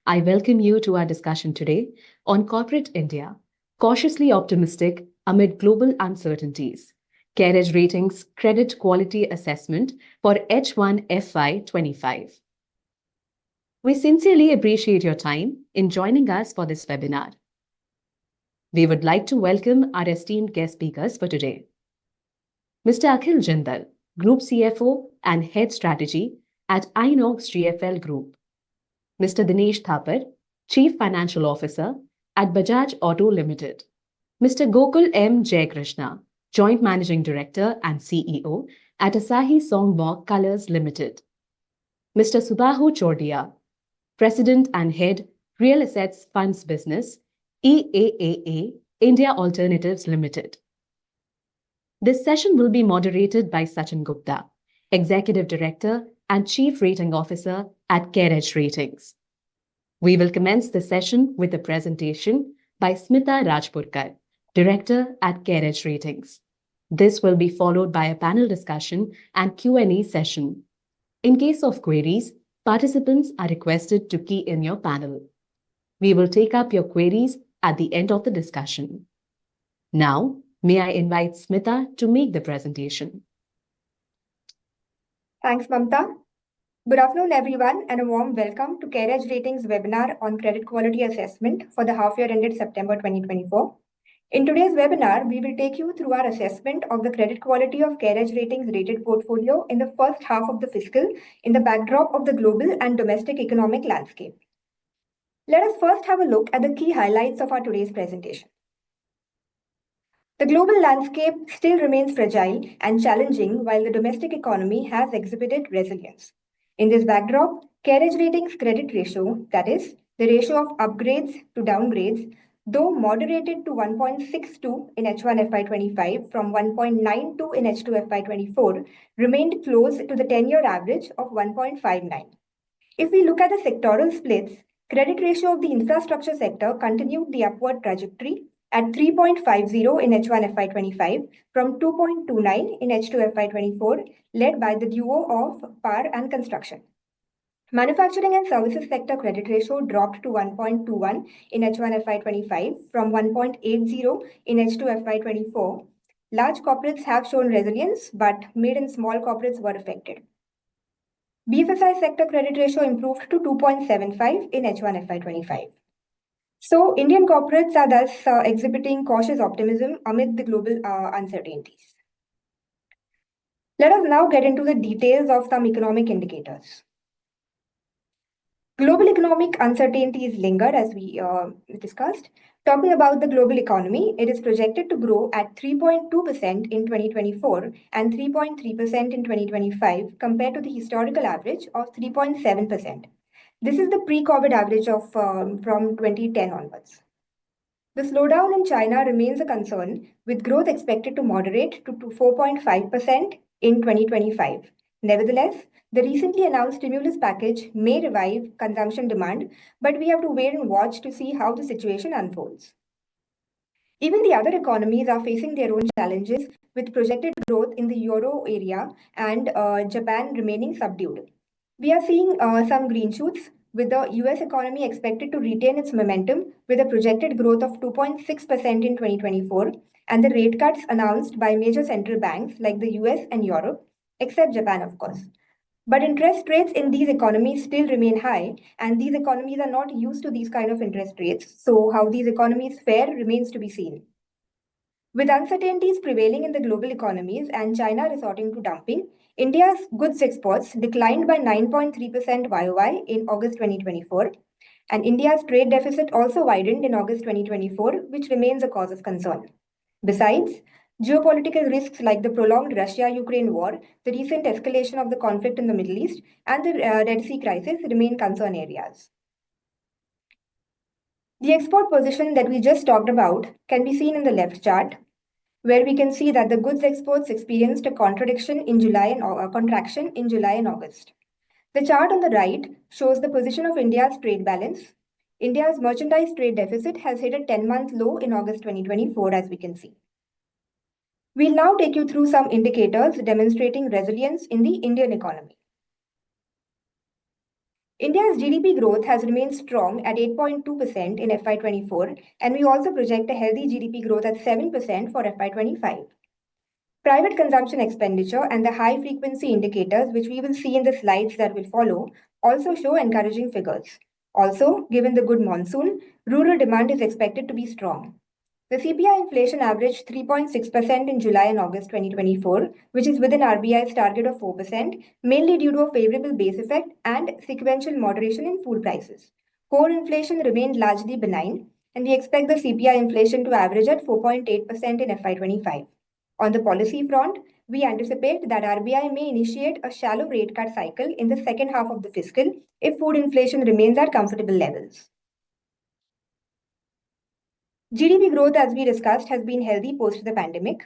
I welcome you to our discussion today on corporate India, cautiously optimistic amid global uncertainties. CareEdge Ratings Credit Quality Assessment for H1FY25. We sincerely appreciate your time in joining us for this webinar. We would like to welcome our esteemed guest speakers for today. Mr. Akhil Jindal, Group CFO and Head Strategy at INOXGFL Group. Mr. Dinesh Thapar, Chief Financial Officer at Bajaj Auto Limited. Mr. Gokul M. Jaykrishna, Joint Managing Director and CEO at Asahi Songwon Colors Limited. Mr. Subahoo Chordia, President and Head, Real Assets Funds Business, EAAA, India Alternatives Limited. This session will be moderated by Sachin Gupta, Executive Director and Chief Rating Officer at CareEdge Ratings. We will commence the session with a presentation by Smita Rajpurkar, Director at CareEdge Ratings. This will be followed by a panel discussion and Q&A session. In case of queries, participants are requested to key in your panel. We will take up your queries at the end of the discussion. Now, may I invite Smita to make the presentation. Thanks, Mamta. Good afternoon, everyone, and a warm welcome to CareEdge Ratings webinar on credit quality assessment for the half year ended September 2024. In today's webinar, we will take you through our assessment of the credit quality of CareEdge Ratings rated portfolio in the first half of the fiscal in the backdrop of the global and domestic economic landscape. Let us first have a look at the key highlights of our today's presentation. The global landscape still remains fragile and challenging while the domestic economy has exhibited resilience. In this backdrop, CareEdge Ratings credit ratio, that is, the ratio of upgrades to downgrades, though moderated to 1.62 in H1FY25 from 1.92 in H2FY24, remained close to the 10-year average of 1.59. If we look at the sectoral splits, credit ratio of the infrastructure sector continued the upward trajectory at 3.50 in H1FY25 from 2.29 in H2FY24, led by the duo of power and construction. Manufacturing and services sector credit ratio dropped to 1.21 in H1FY25 from 1.80 in H2FY24. Large corporates have shown resilience, but mid and small corporates were affected. BFSI sector credit ratio improved to 2.75 in H1FY25. So, Indian corporates are thus exhibiting cautious optimism amid the global uncertainties. Let us now get into the details of some economic indicators. Global economic uncertainties linger, as we discussed. Talking about the global economy, it is projected to grow at 3.2% in 2024 and 3.3% in 2025 compared to the historical average of 3.7%. This is the pre-COVID average of from 2010 onwards. The slowdown in China remains a concern, with growth expected to moderate to 4.5% in 2025. Nevertheless, the recently announced stimulus package may revive consumption demand, but we have to wait and watch to see how the situation unfolds. Even the other economies are facing their own challenges, with projected growth in the Euro area and Japan remaining subdued. We are seeing some green shoots, with the US economy expected to retain its momentum with a projected growth of 2.6% in 2024 and the rate cuts announced by major central banks like the US and Europe, except Japan, of course. But interest rates in these economies still remain high, and these economies are not used to these kind of interest rates. So how these economies fare remains to be seen. With uncertainties prevailing in the global economies and China resorting to dumping, India's goods exports declined by 9.3% YOY in August 2024, and India's trade deficit also widened in August 2024, which remains a cause of concern. Besides, geopolitical risks like the prolonged Russia-Ukraine war, the recent escalation of the conflict in the Middle East, and the Red Sea crisis remain concern areas. The export position that we just talked about can be seen in the left chart, where we can see that the goods exports experienced a contraction in July and August. The chart on the right shows the position of India's trade balance. India's merchandise trade deficit has hit a 10-month low in August 2024, as we can see. We'll now take you through some indicators demonstrating resilience in the Indian economy. India's GDP growth has remained strong at 8.2% in FY24, and we also project a healthy GDP growth at 7% for FY25. Private consumption expenditure and the high frequency indicators, which we will see in the slides that will follow, also show encouraging figures. Also, given the good monsoon, rural demand is expected to be strong. The CPI inflation averaged 3.6% in July and August 2024, which is within RBI's target of 4%, mainly due to a favorable base effect and sequential moderation in food prices. Core inflation remained largely benign, and we expect the CPI inflation to average at 4.8% in FY25. On the policy front, we anticipate that RBI may initiate a shallow rate cut cycle in the second half of the fiscal if food inflation remains at comfortable levels. GDP growth, as we discussed, has been healthy post the pandemic.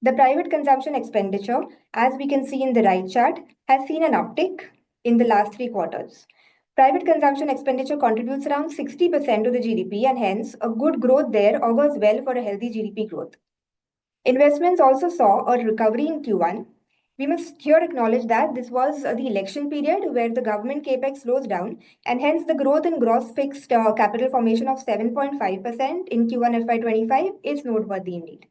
The private consumption expenditure, as we can see in the right chart, has seen an uptick in the last 3 quarters. Private consumption expenditure contributes around 60% to the GDP, and hence a good growth there augurs well for a healthy GDP growth. Investments also saw a recovery in Q1. We must here acknowledge that this was the election period where the government capex slows down, and hence the growth in gross fixed capital formation of 7.5% in Q1 FY25 is noteworthy indeed.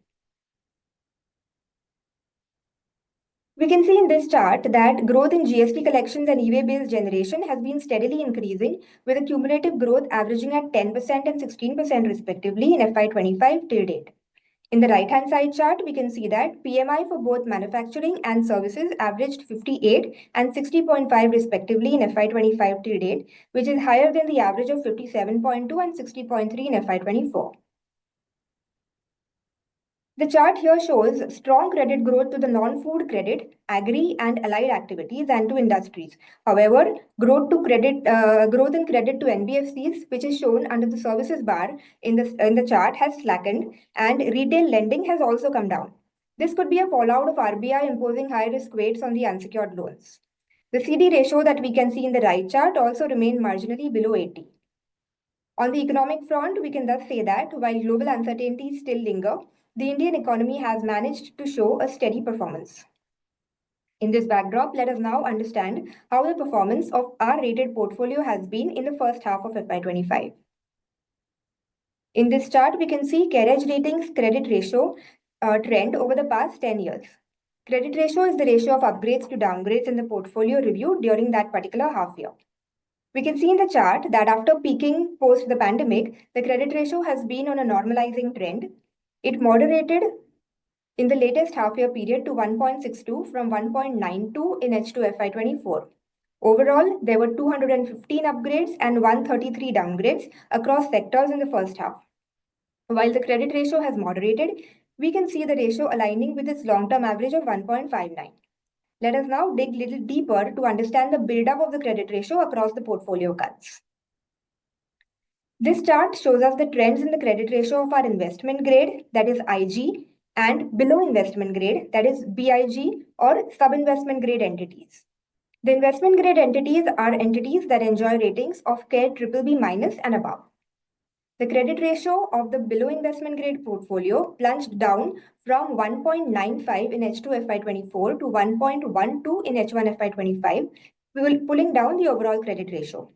We can see in this chart that growth in GST collections and e-way bills generation has been steadily increasing, with a cumulative growth averaging at 10% and 16% respectively in FY25 till date. In the right-hand side chart, we can see that PMI for both manufacturing and services averaged 58 and 60.5 respectively in FY25 till date, which is higher than the average of 57.2 and 60.3 in FY24. The chart here shows strong credit growth to the non-food credit, agri and allied activities and to industries. However, growth in credit to NBFCs, which is shown under the services bar in the chart, has slackened, and retail lending has also come down. This could be a fallout of RBI imposing high risk weights on the unsecured loans. The CD ratio that we can see in the right chart also remained marginally below 80. On the economic front, we can thus say that while global uncertainties still linger, the Indian economy has managed to show a steady performance. In this backdrop, let us now understand how the performance of our rated portfolio has been in the first half of FY25. In this chart, we can see CareEdge Ratings credit ratio trend over the past 10 years. Credit ratio is the ratio of upgrades to downgrades in the portfolio reviewed during that particular half year. We can see in the chart that after peaking post the pandemic, the credit ratio has been on a normalizing trend. It moderated in the latest half-year period to 1.62 from 1.92 in H2 FY24. Overall, there were 215 upgrades and 133 downgrades across sectors in the first half. While the credit ratio has moderated, we can see the ratio aligning with its long-term average of 1.59. Let us now dig a little deeper to understand the build-up of the credit ratio across the portfolio cuts. This chart shows us the trends in the credit ratio of our investment grade, that is IG, and below investment grade, that is BIG or sub-investment grade entities. The investment grade entities are entities that enjoy ratings of CARE BBB- and above. The credit ratio of the below investment grade portfolio plunged down from 1.95 in H2 FY24 to 1.12 in H1 FY25, pulling down the overall credit ratio.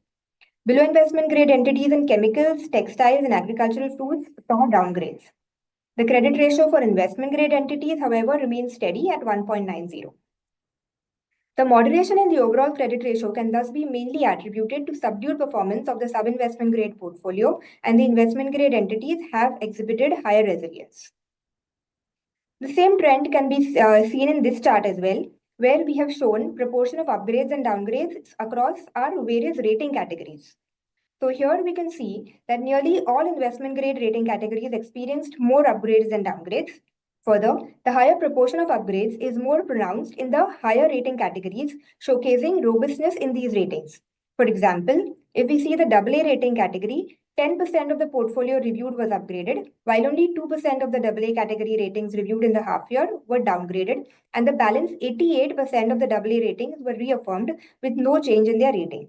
Below investment grade entities in chemicals, textiles, and agricultural foods saw downgrades. The credit ratio for investment grade entities, however, remains steady at 1.90. The moderation in the overall credit ratio can thus be mainly attributed to subdued performance of the sub-investment grade portfolio, and the investment grade entities have exhibited higher resilience. The same trend can be seen in this chart as well, where we have shown proportion of upgrades and downgrades across our various rating categories. So here we can see that nearly all investment grade rating categories experienced more upgrades than downgrades. Further, the higher proportion of upgrades is more pronounced in the higher rating categories, showcasing robustness in these ratings. For example, if we see the AA rating category, 10% of the portfolio reviewed was upgraded, while only 2% of the AA category ratings reviewed in the half year were downgraded, and the balance 88% of the AA ratings were reaffirmed with no change in their rating.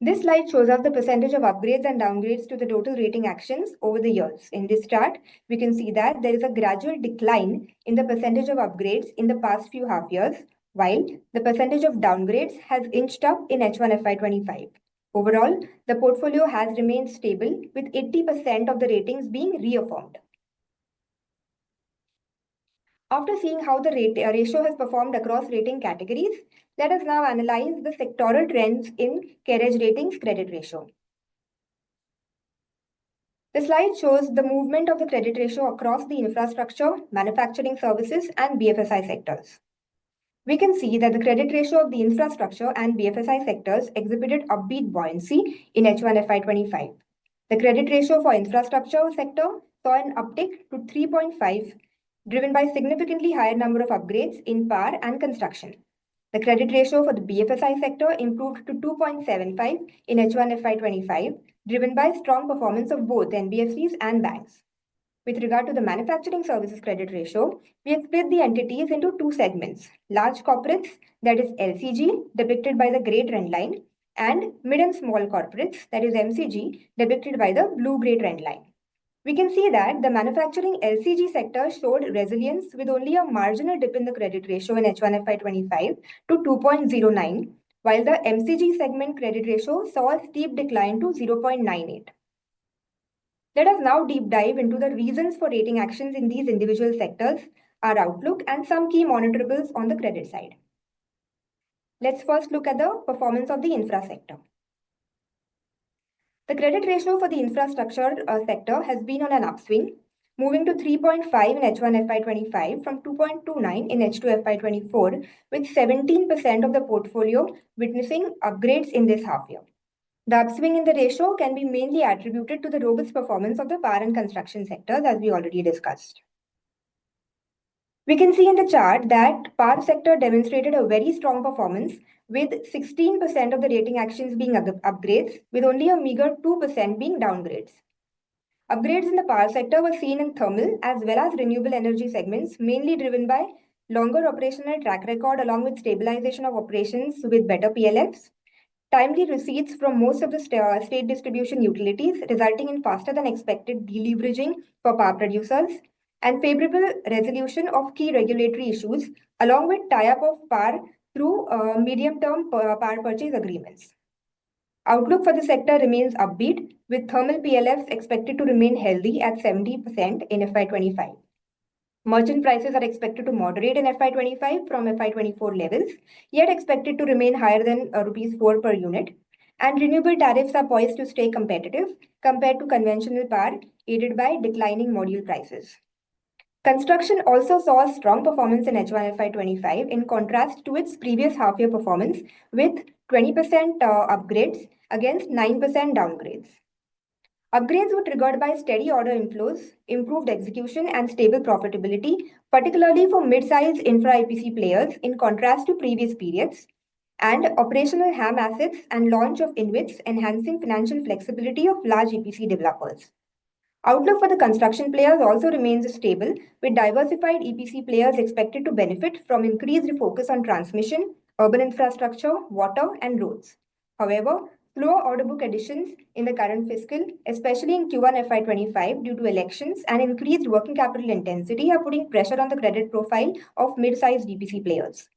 This slide shows us the percentage of upgrades and downgrades to the total rating actions over the years. In this chart, we can see that there is a gradual decline in the percentage of upgrades in the past few half years, while the percentage of downgrades has inched up in H1FY25. Overall, the portfolio has remained stable, with 80% of the ratings being reaffirmed. After seeing how the ratio has performed across rating categories, let us now analyze the sectoral trends in CareEdge Ratings credit ratio. The slide shows the movement of the credit ratio across the infrastructure, manufacturing services, and BFSI sectors. We can see that the credit ratio of the infrastructure and BFSI sectors exhibited upbeat buoyancy in H1FY25. The credit ratio for infrastructure sector saw an uptick to 3.5, driven by significantly higher number of upgrades in power and construction. The credit ratio for the BFSI sector improved to 2.75 in H1FY25, driven by strong performance of both NBFCs and banks. With regard to the manufacturing services credit ratio, we have split the entities into two segments: large corporates, that is LCG, depicted by the gray trend line, and mid and small corporates, that is MCG, depicted by the blue-gray trend line. We can see that the manufacturing LCG sector showed resilience with only a marginal dip in the credit ratio in H1FY25 to 2.09, while the MCG segment credit ratio saw a steep decline to 0.98. Let us now deep dive into the reasons for rating actions in these individual sectors, our outlook, and some key monitorables on the credit side. Let's first look at the performance of the infra sector. The credit ratio for the infrastructure sector has been on an upswing, moving to 3.5 in H1FY25 from 2.29 in H2FY24, with 17% of the portfolio witnessing upgrades in this half year. The upswing in the ratio can be mainly attributed to the robust performance of the power and construction sectors, as we already discussed. We can see in the chart that power sector demonstrated a very strong performance, with 16% of the rating actions being upgrades, with only a meager 2% being downgrades. Upgrades in the power sector were seen in thermal as well as renewable energy segments, mainly driven by longer operational track record along with stabilization of operations with better PLFs, timely receipts from most of the state distribution utilities, resulting in faster than expected deleveraging for power producers, and favorable resolution of key regulatory issues, along with tie-up of power through medium-term power purchase agreements. Outlook for the sector remains upbeat, with thermal PLFs expected to remain healthy at 70% in FY25. Merchant prices are expected to moderate in FY25 from FY24 levels, yet expected to remain higher than rupees 4 per unit. And renewable tariffs are poised to stay competitive compared to conventional power, aided by declining module prices. Construction also saw a strong performance in H1FY25 in contrast to its previous half-year performance, with 20% upgrades against 9% downgrades. Upgrades were triggered by steady order inflows, improved execution, and stable profitability, particularly for mid-sized infra EPC players in contrast to previous periods, and operational HAM assets and launch of InvITs, enhancing financial flexibility of large EPC developers. Outlook for the construction players also remains stable, with diversified EPC players expected to benefit from increased focus on transmission, urban infrastructure, water, and roads. However, slower order book additions in the current fiscal, especially in Q1 FY25 due to elections and increased working capital intensity, are putting pressure on the credit profile of mid-sized EPC players.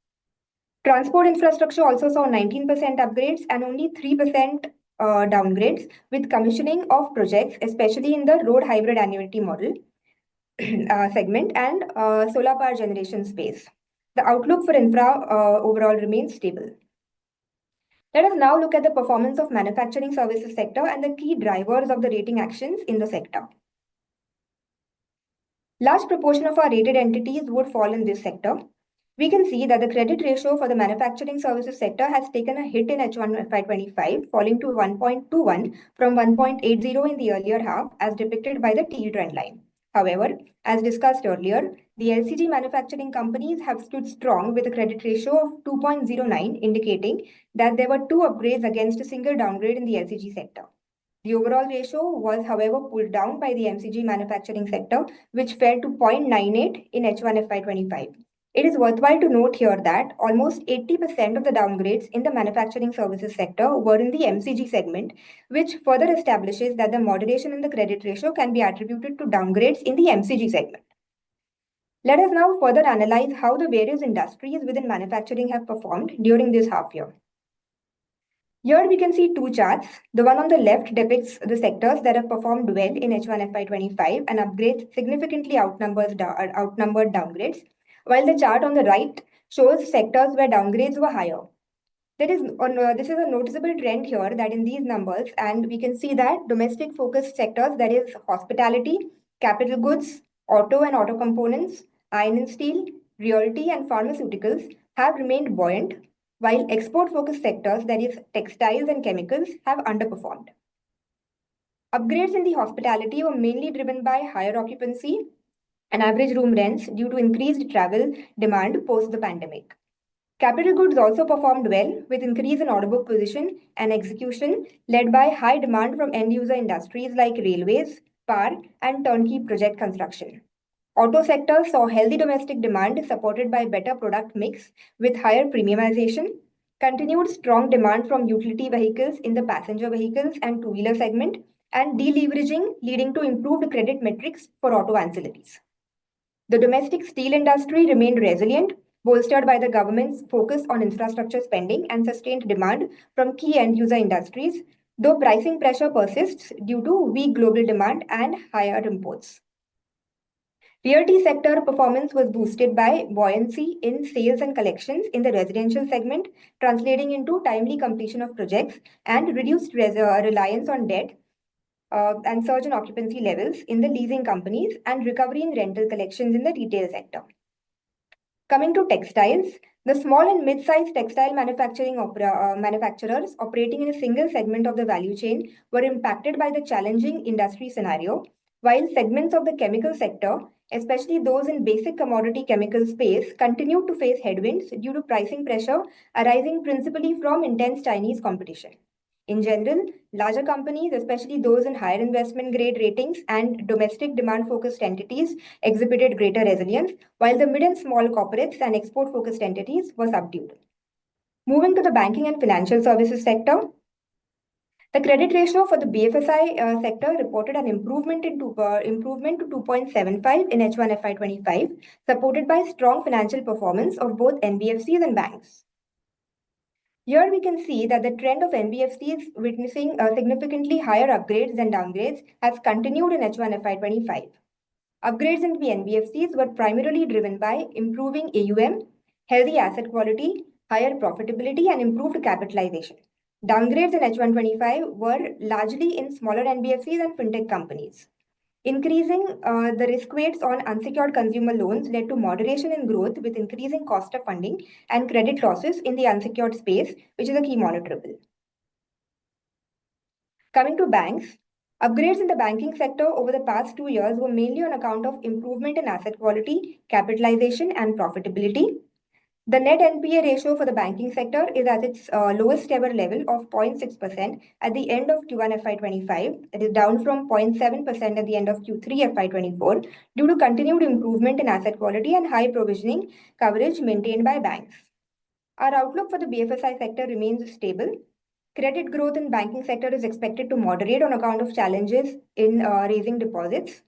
Transport infrastructure also saw 19% upgrades and only 3% downgrades, with commissioning of projects, especially in the road hybrid annuity model segment and solar power generation space. The outlook for infra overall remains stable. Let us now look at the performance of manufacturing services sector and the key drivers of the rating actions in the sector. Large proportion of our rated entities would fall in this sector. We can see that the credit ratio for the manufacturing services sector has taken a hit in H1 FY25, falling to 1.21 from 1.80 in the earlier half, as depicted by the teal trend line. However, as discussed earlier, the LCG manufacturing companies have stood strong with a credit ratio of 2.09, indicating that there were 2 upgrades against a single downgrade in the LCG sector. The overall ratio was, however, pulled down by the MCG manufacturing sector, which fell to 0.98 in H1 FY25. It is worthwhile to note here that almost 80% of the downgrades in the manufacturing services sector were in the MCG segment, which further establishes that the moderation in the credit ratio can be attributed to downgrades in the MCG segment. Let us now further analyze how the various industries within manufacturing have performed during this half year. Here we can see two charts. The one on the left depicts the sectors that have performed well in H1FY25 and upgrades significantly outnumbered downgrades, while the chart on the right shows sectors where downgrades were higher. This is a noticeable trend here that in these numbers, and we can see that domestic focused sectors, that is hospitality, capital goods, auto and auto components, iron and steel, realty, and pharmaceuticals have remained buoyant, while export focused sectors, that is textiles and chemicals, have underperformed. Upgrades in the hospitality were mainly driven by higher occupancy and average room rents due to increased travel demand post the pandemic. Capital goods also performed well with increase in order book position and execution led by high demand from end user industries like railways, power, and turnkey project construction. Auto sector saw healthy domestic demand supported by better product mix with higher premiumization, continued strong demand from utility vehicles in the passenger vehicles and two-wheeler segment, and deleveraging leading to improved credit metrics for auto ancillaries. The domestic steel industry remained resilient, bolstered by the government's focus on infrastructure spending and sustained demand from key end user industries, though pricing pressure persists due to weak global demand and higher imports. Realty sector performance was boosted by buoyancy in sales and collections in the residential segment, translating into timely completion of projects and reduced reliance on debt and surge in occupancy levels in the leasing companies and recovery in rental collections in the retail sector. Coming to textiles, the small and mid-sized textile manufacturers operating in a single segment of the value chain were impacted by the challenging industry scenario, while segments of the chemical sector, especially those in basic commodity chemical space, continued to face headwinds due to pricing pressure arising principally from intense Chinese competition. In general, larger companies, especially those in higher investment grade ratings and domestic demand focused entities, exhibited greater resilience, while the mid and small corporates and export focused entities were subdued. Moving to the banking and financial services sector, the credit ratio for the BFSI sector reported an improvement to 2.75 in H1FY25, supported by strong financial performance of both NBFCs and banks. Here we can see that the trend of NBFCs witnessing significantly higher upgrades than downgrades has continued in H1FY25. Upgrades in the NBFCs were primarily driven by improving AUM, healthy asset quality, higher profitability, and improved capitalization. Downgrades in H125 were largely in smaller NBFCs and fintech companies. Increasing the risk weights on unsecured consumer loans led to moderation in growth with increasing cost of funding and credit losses in the unsecured space, which is a key monitorable. Coming to banks, upgrades in the banking sector over the past 2 years were mainly on account of improvement in asset quality, capitalization, and profitability. The net NPA ratio for the banking sector is at its lowest ever level of 0.6% at the end of Q1 FY25. It is down from 0.7% at the end of Q3 FY24 due to continued improvement in asset quality and high provisioning coverage maintained by banks. Our outlook for the BFSI sector remains stable. Credit growth in banking sector is expected to moderate on account of challenges in raising deposits.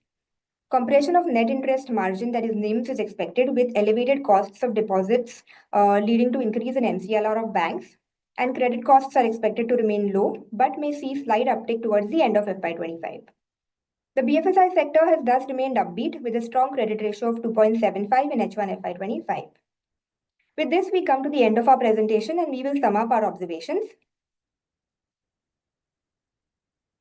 Compression of net interest margin, that is NIMs, is expected with elevated costs of deposits leading to increase in MCLR of banks. And credit costs are expected to remain low but may see slight uptick towards the end of FY25. The BFSI sector has thus remained upbeat with a strong credit ratio of 2.75 in H1 FY25. With this, we come to the end of our presentation and we will sum up our observations.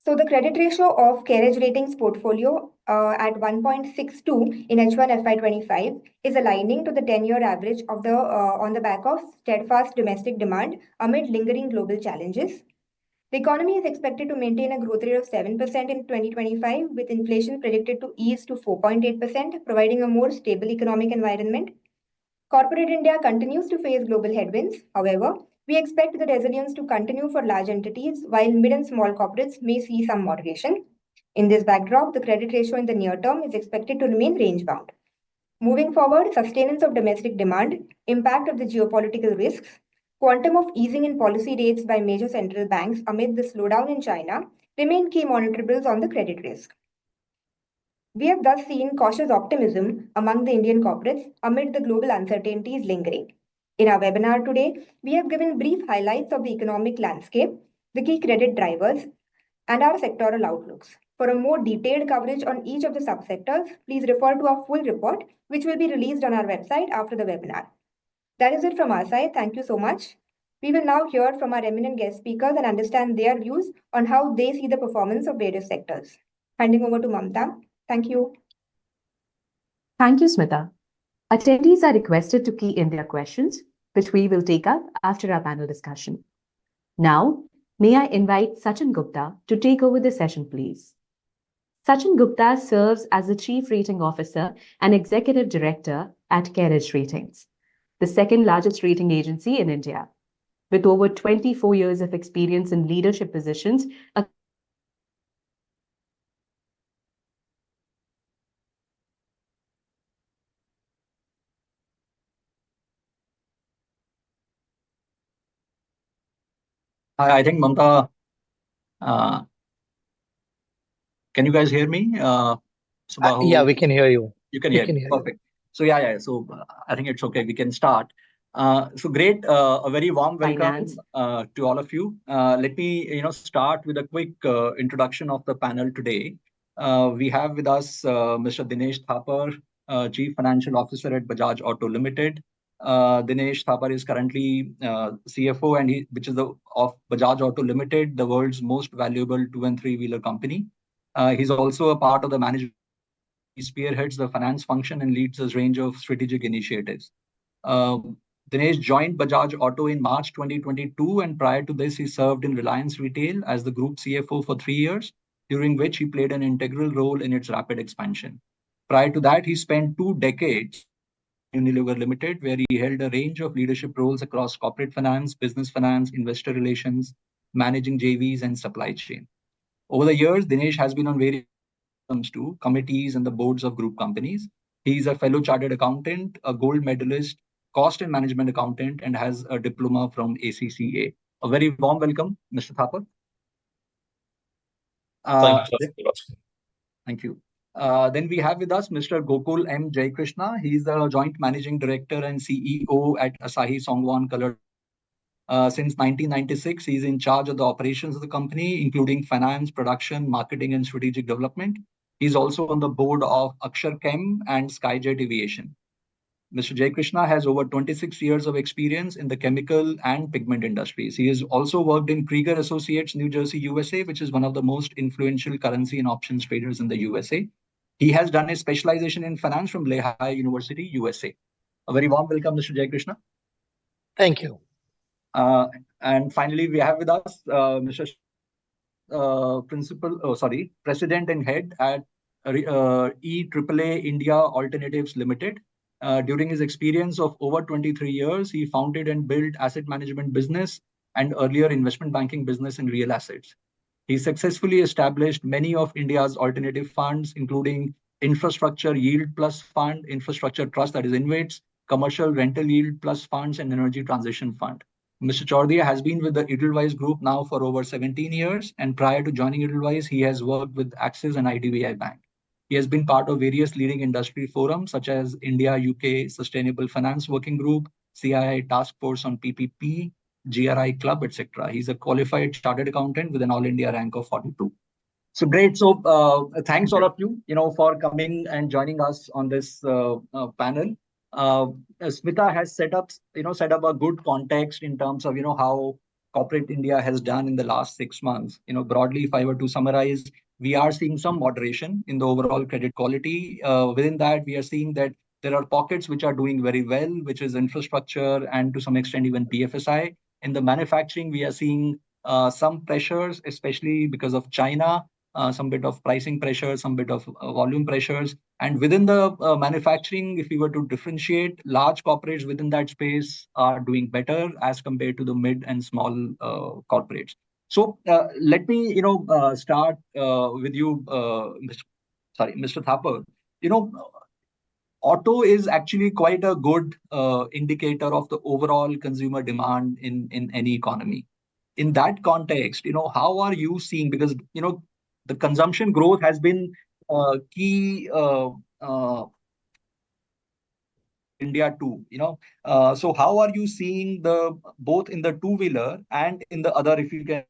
So the credit ratio of CareEdge Ratings portfolio at 1.62 in H1 FY25 is aligning to the 10-year average of on the back of steadfast domestic demand amid lingering global challenges. The economy is expected to maintain a growth rate of 7% in 2025, with inflation predicted to ease to 4.8%, providing a more stable economic environment. Corporate India continues to face global headwinds. However, we expect the resilience to continue for large entities, while mid and small corporates may see some moderation. In this backdrop, the credit ratio in the near term is expected to remain range-bound. Moving forward, sustenance of domestic demand, impact of the geopolitical risks, quantum of easing in policy rates by major central banks amid the slowdown in China remain key monitorables on the credit risk. We have thus seen cautious optimism among the Indian corporates amid the global uncertainties lingering. In our webinar today, we have given brief highlights of the economic landscape, the key credit drivers, and our sectoral outlooks. For a more detailed coverage on each of the subsectors, please refer to our full report, which will be released on our website after the webinar. That is it from our side. Thank you so much. We will now hear from our eminent guest speakers and understand their views on how they see the performance of various sectors. Handing over to Mamta. Thank you. Thank you, Smita. Attendees are requested to key in their questions, which we will take up after our panel discussion. Now, may I invite Sachin Gupta to take over the session, please. Sachin Gupta serves as the Chief Rating Officer and Executive Director at CareEdge Ratings, the second largest rating agency in India. With over 24 years of experience in leadership positions, I think Mamta, uh, can you guys hear me? Subahoo, Yeah, we can hear you. you can We hear can me. hear you. Perfect. So yeah. So I think it's okay. We can start. So great. A very warm welcome Finance. to all of you. Let me start with a quick introduction of the panel today. We have with us Mr. Dinesh Thapar, Chief Financial Officer at Bajaj Auto Limited. Dinesh Thapar is currently CFO, which is of Bajaj Auto Limited, the world's most valuable 2 and 3-wheeler company. He's also a part of the management. He spearheads the finance function and leads a range of strategic initiatives. Dinesh joined Bajaj Auto in March 2022, and prior to this, he served in Reliance Retail as the group CFO for 3 years, during which he played an integral role in its rapid expansion. Prior to that, he spent 2 decades at Unilever Limited, where he held a range of leadership roles across corporate finance, business finance, investor relations, managing JVs, and supply chain. Over the years, Dinesh has been on various to committees and the boards of group companies. He is a fellow chartered accountant, a gold medalist, cost and management accountant, and has a diploma from ACCA. A very warm welcome, Mr. Thapar. Thank you. Then we have with us Mr. Gokul M. Jaykrishna. He is the joint managing director and CEO at Asahi Songwon Color. Since 1996, he is in charge of the operations of the company, including finance, production, marketing, and strategic development. He's also on the board of Akshar Chem and Skyjet Aviation. Mr. Jaykrishna has over 26 years of experience in the chemical and pigment industries. He has also worked in Krieger Associates, New Jersey, USA, which is one of the most influential currency and options traders in the USA. He has done his specialization in finance from Lehigh University, USA. A very warm welcome, Mr. Jaykrishna. Thank you. And finally, we have with us Mr. President and head at EAAA India Alternatives Limited. During his experience of over 23 years, he founded and built asset management business and earlier investment banking business in real assets. He successfully established many of India's alternative funds, including Infrastructure Yield Plus Fund, Infrastructure Trust, that is InvITs, Commercial Rental Yield Plus Funds, and Energy Transition Fund. Mr. Chordia has been with the Edelweiss Group now for over 17 years, and prior to joining Edelweiss, he has worked with Axis and IDBI Bank. He has been part of various leading industry forums such as India-UK Sustainable Finance Working Group, CII Task Force on PPP, GRI Club, etc. He's a qualified chartered accountant with an All India rank of 42. So great. So thanks all of you, for coming and joining us on this panel. Smita has set up a good context in terms of, how corporate India has done in the last 6 months. Broadly, if I were to summarize, we are seeing some moderation in the overall credit quality. Within that, we are seeing that there are pockets which are doing very well, which is infrastructure and to some extent even BFSI. In the manufacturing, we are seeing some pressures, especially because of China. Some bit of pricing pressure, some bit of volume pressures. And within the manufacturing, if we were to differentiate, large corporates within that space are doing better as compared to the mid and small corporates. So let me, start with you, Mr. Thapar. Auto is actually quite a good indicator of the overall consumer demand in any economy. In that context, how are you seeing, because the consumption growth has been key India too. So how are you seeing the both in the two-wheeler and in the other? If you can,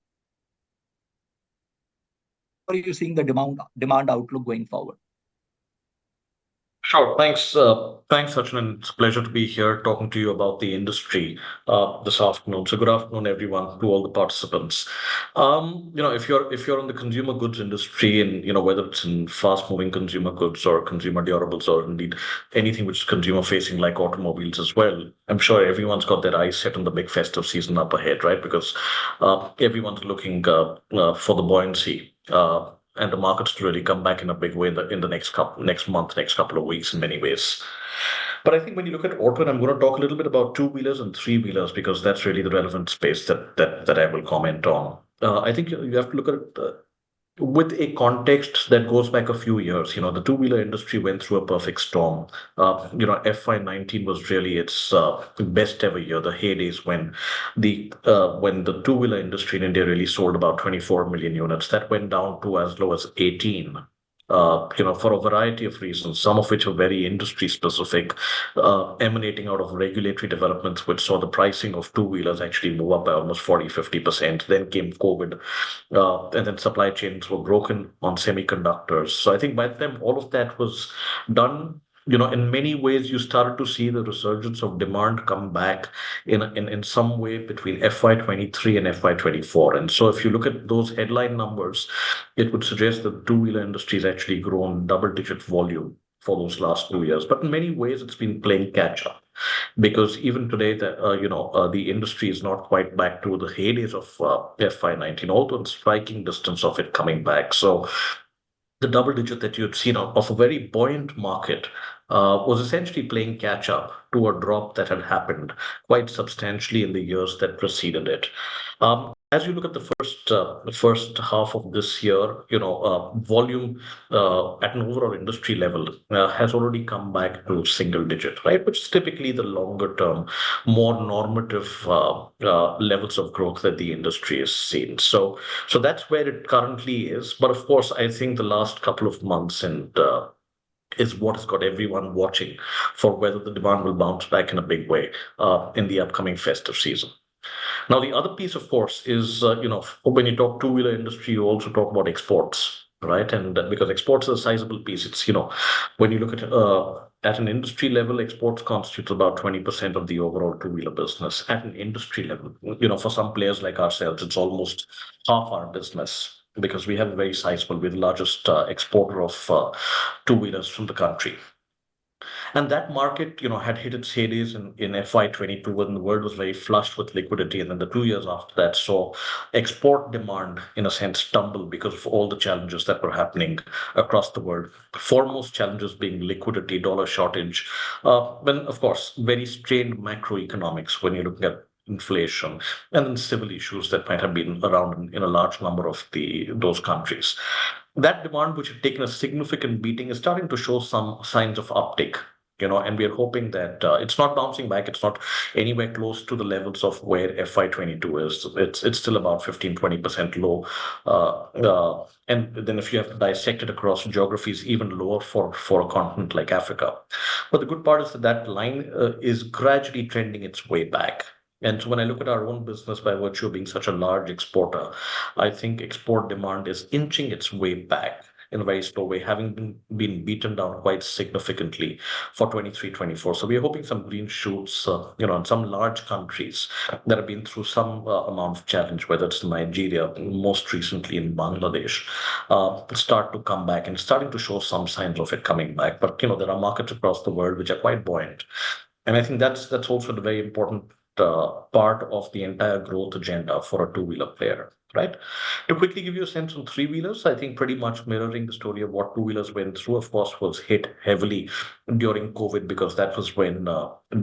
how are you seeing the demand outlook going forward? Sure. Thanks, Sachin, and it's a pleasure to be here talking to you about the industry this afternoon. So, good afternoon, everyone, to all the participants. If you're in the consumer goods industry, and whether it's in fast-moving consumer goods or consumer durables, or indeed anything which is consumer-facing like automobiles as well, I'm sure everyone's got their eyes set on the big festive season up ahead, right? Because everyone's looking for the buoyancy. And the markets to really come back in a big way in the next month, next couple of weeks in many ways. But I think when you look at auto, and I'm going to talk a little bit about two-wheelers and three-wheelers because that's really the relevant space that I will comment on. I think you have to look at with a context that goes back a few years. The two-wheeler industry went through a perfect storm. FY19 was really its best ever year, the heydays when the two-wheeler industry in India really sold about 24 million units. That went down to as low as 18. For a variety of reasons, some of which are very industry specific, emanating out of regulatory developments, which saw the pricing of two wheelers actually move up by almost 40-50%. Then came COVID, and then supply chains were broken on semiconductors. So I think by the time all of that was done, in many ways, you started to see the resurgence of demand come back in some way between FY23 and FY24. And so if you look at those headline numbers, it would suggest that the two-wheeler industry has actually grown double-digit volume for those last 2 years. But in many ways, it's been playing catch up because even today, the industry is not quite back to the heydays of FY19, although in striking distance of it coming back. So the double digit that you'd seen of a very buoyant market was essentially playing catch up to a drop that had happened quite substantially in the years that preceded it. As you look at the first half of this year, volume at an overall industry level has already come back to single digit, right? Which is typically the longer term, more normative levels of growth that the industry has seen. So that's where it currently is. But of course, I think the last couple of months and is what has got everyone watching for whether the demand will bounce back in a big way in the upcoming festive season. Now, the other piece, of course, is when you talk two-wheeler industry, you also talk about exports, right? And because exports is a sizable piece, it's when you look at an industry level, exports constitutes about 20% of the overall two-wheeler business. At an industry level, for some players like ourselves, it's almost half our business because we have a very sizable, we're the largest exporter of two-wheelers from the country. And that market, had hit its heydays in FY22 when the world was very flushed with liquidity. And then the 2 years after that saw export demand, in a sense, tumble because of all the challenges that were happening across the world. Foremost challenges being liquidity, dollar shortage, then, of course, very strained macroeconomics when you're looking at inflation, and then civil issues that might have been around in a large number of those countries. That demand, which had taken a significant beating, is starting to show some signs of uptick. And we are hoping that it's not bouncing back. It's not anywhere close to the levels of where FY22 is. It's still about 15-20% low. And then if you have to dissect it across geographies, even lower for a continent like Africa. But the good part is that line is gradually trending its way back. And so when I look at our own business by virtue of being such a large exporter, I think export demand is inching its way back in a very slow way, having been beaten down quite significantly for 23-24. So we are hoping some green shoots, in some large countries that have been through some amount of challenge, whether it's Nigeria, most recently in Bangladesh, start to come back and starting to show some signs of it coming back. But, there are markets across the world which are quite buoyant. And I think that's also the very important part of the entire growth agenda for a two-wheeler player, right? To quickly give you a sense on three-wheelers, I think pretty much mirroring the story of what two-wheelers went through, of course, was hit heavily during COVID because that was when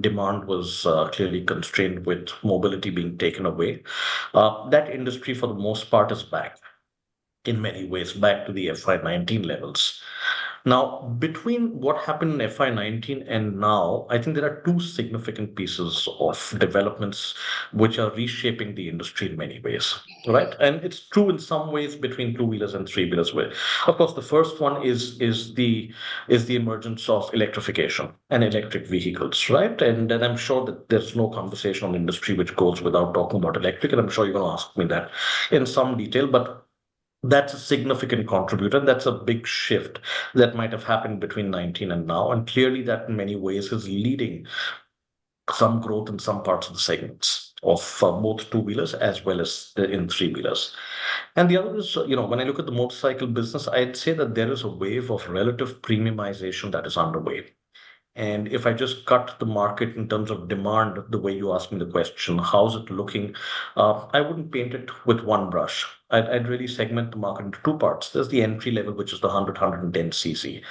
demand was clearly constrained with mobility being taken away. That industry, for the most part, is back in many ways, back to the FY19 levels. Now, between what happened in FY19 and now, I think there are two significant pieces of developments which are reshaping the industry in many ways, right? And it's true in some ways between two-wheelers and three-wheelers. Where, of course, the first one is the emergence of electrification and electric vehicles, right? And I'm sure that there's no conversation on industry which goes without talking about electric, and I'm sure you're going to ask me that in some detail, but that's a significant contributor. That's a big shift that might have happened between 19 and now. And clearly, that in many ways is leading some growth in some parts of the segments of both two wheelers as well as in three wheelers. And the other is, when I look at the motorcycle business, I'd say that there is a wave of relative premiumization that is underway. And if I just cut the market in terms of demand, the way you asked me the question, how's it looking? I wouldn't paint it with one brush. I'd really segment the market into two parts. There's the entry level, which is the 110 cc,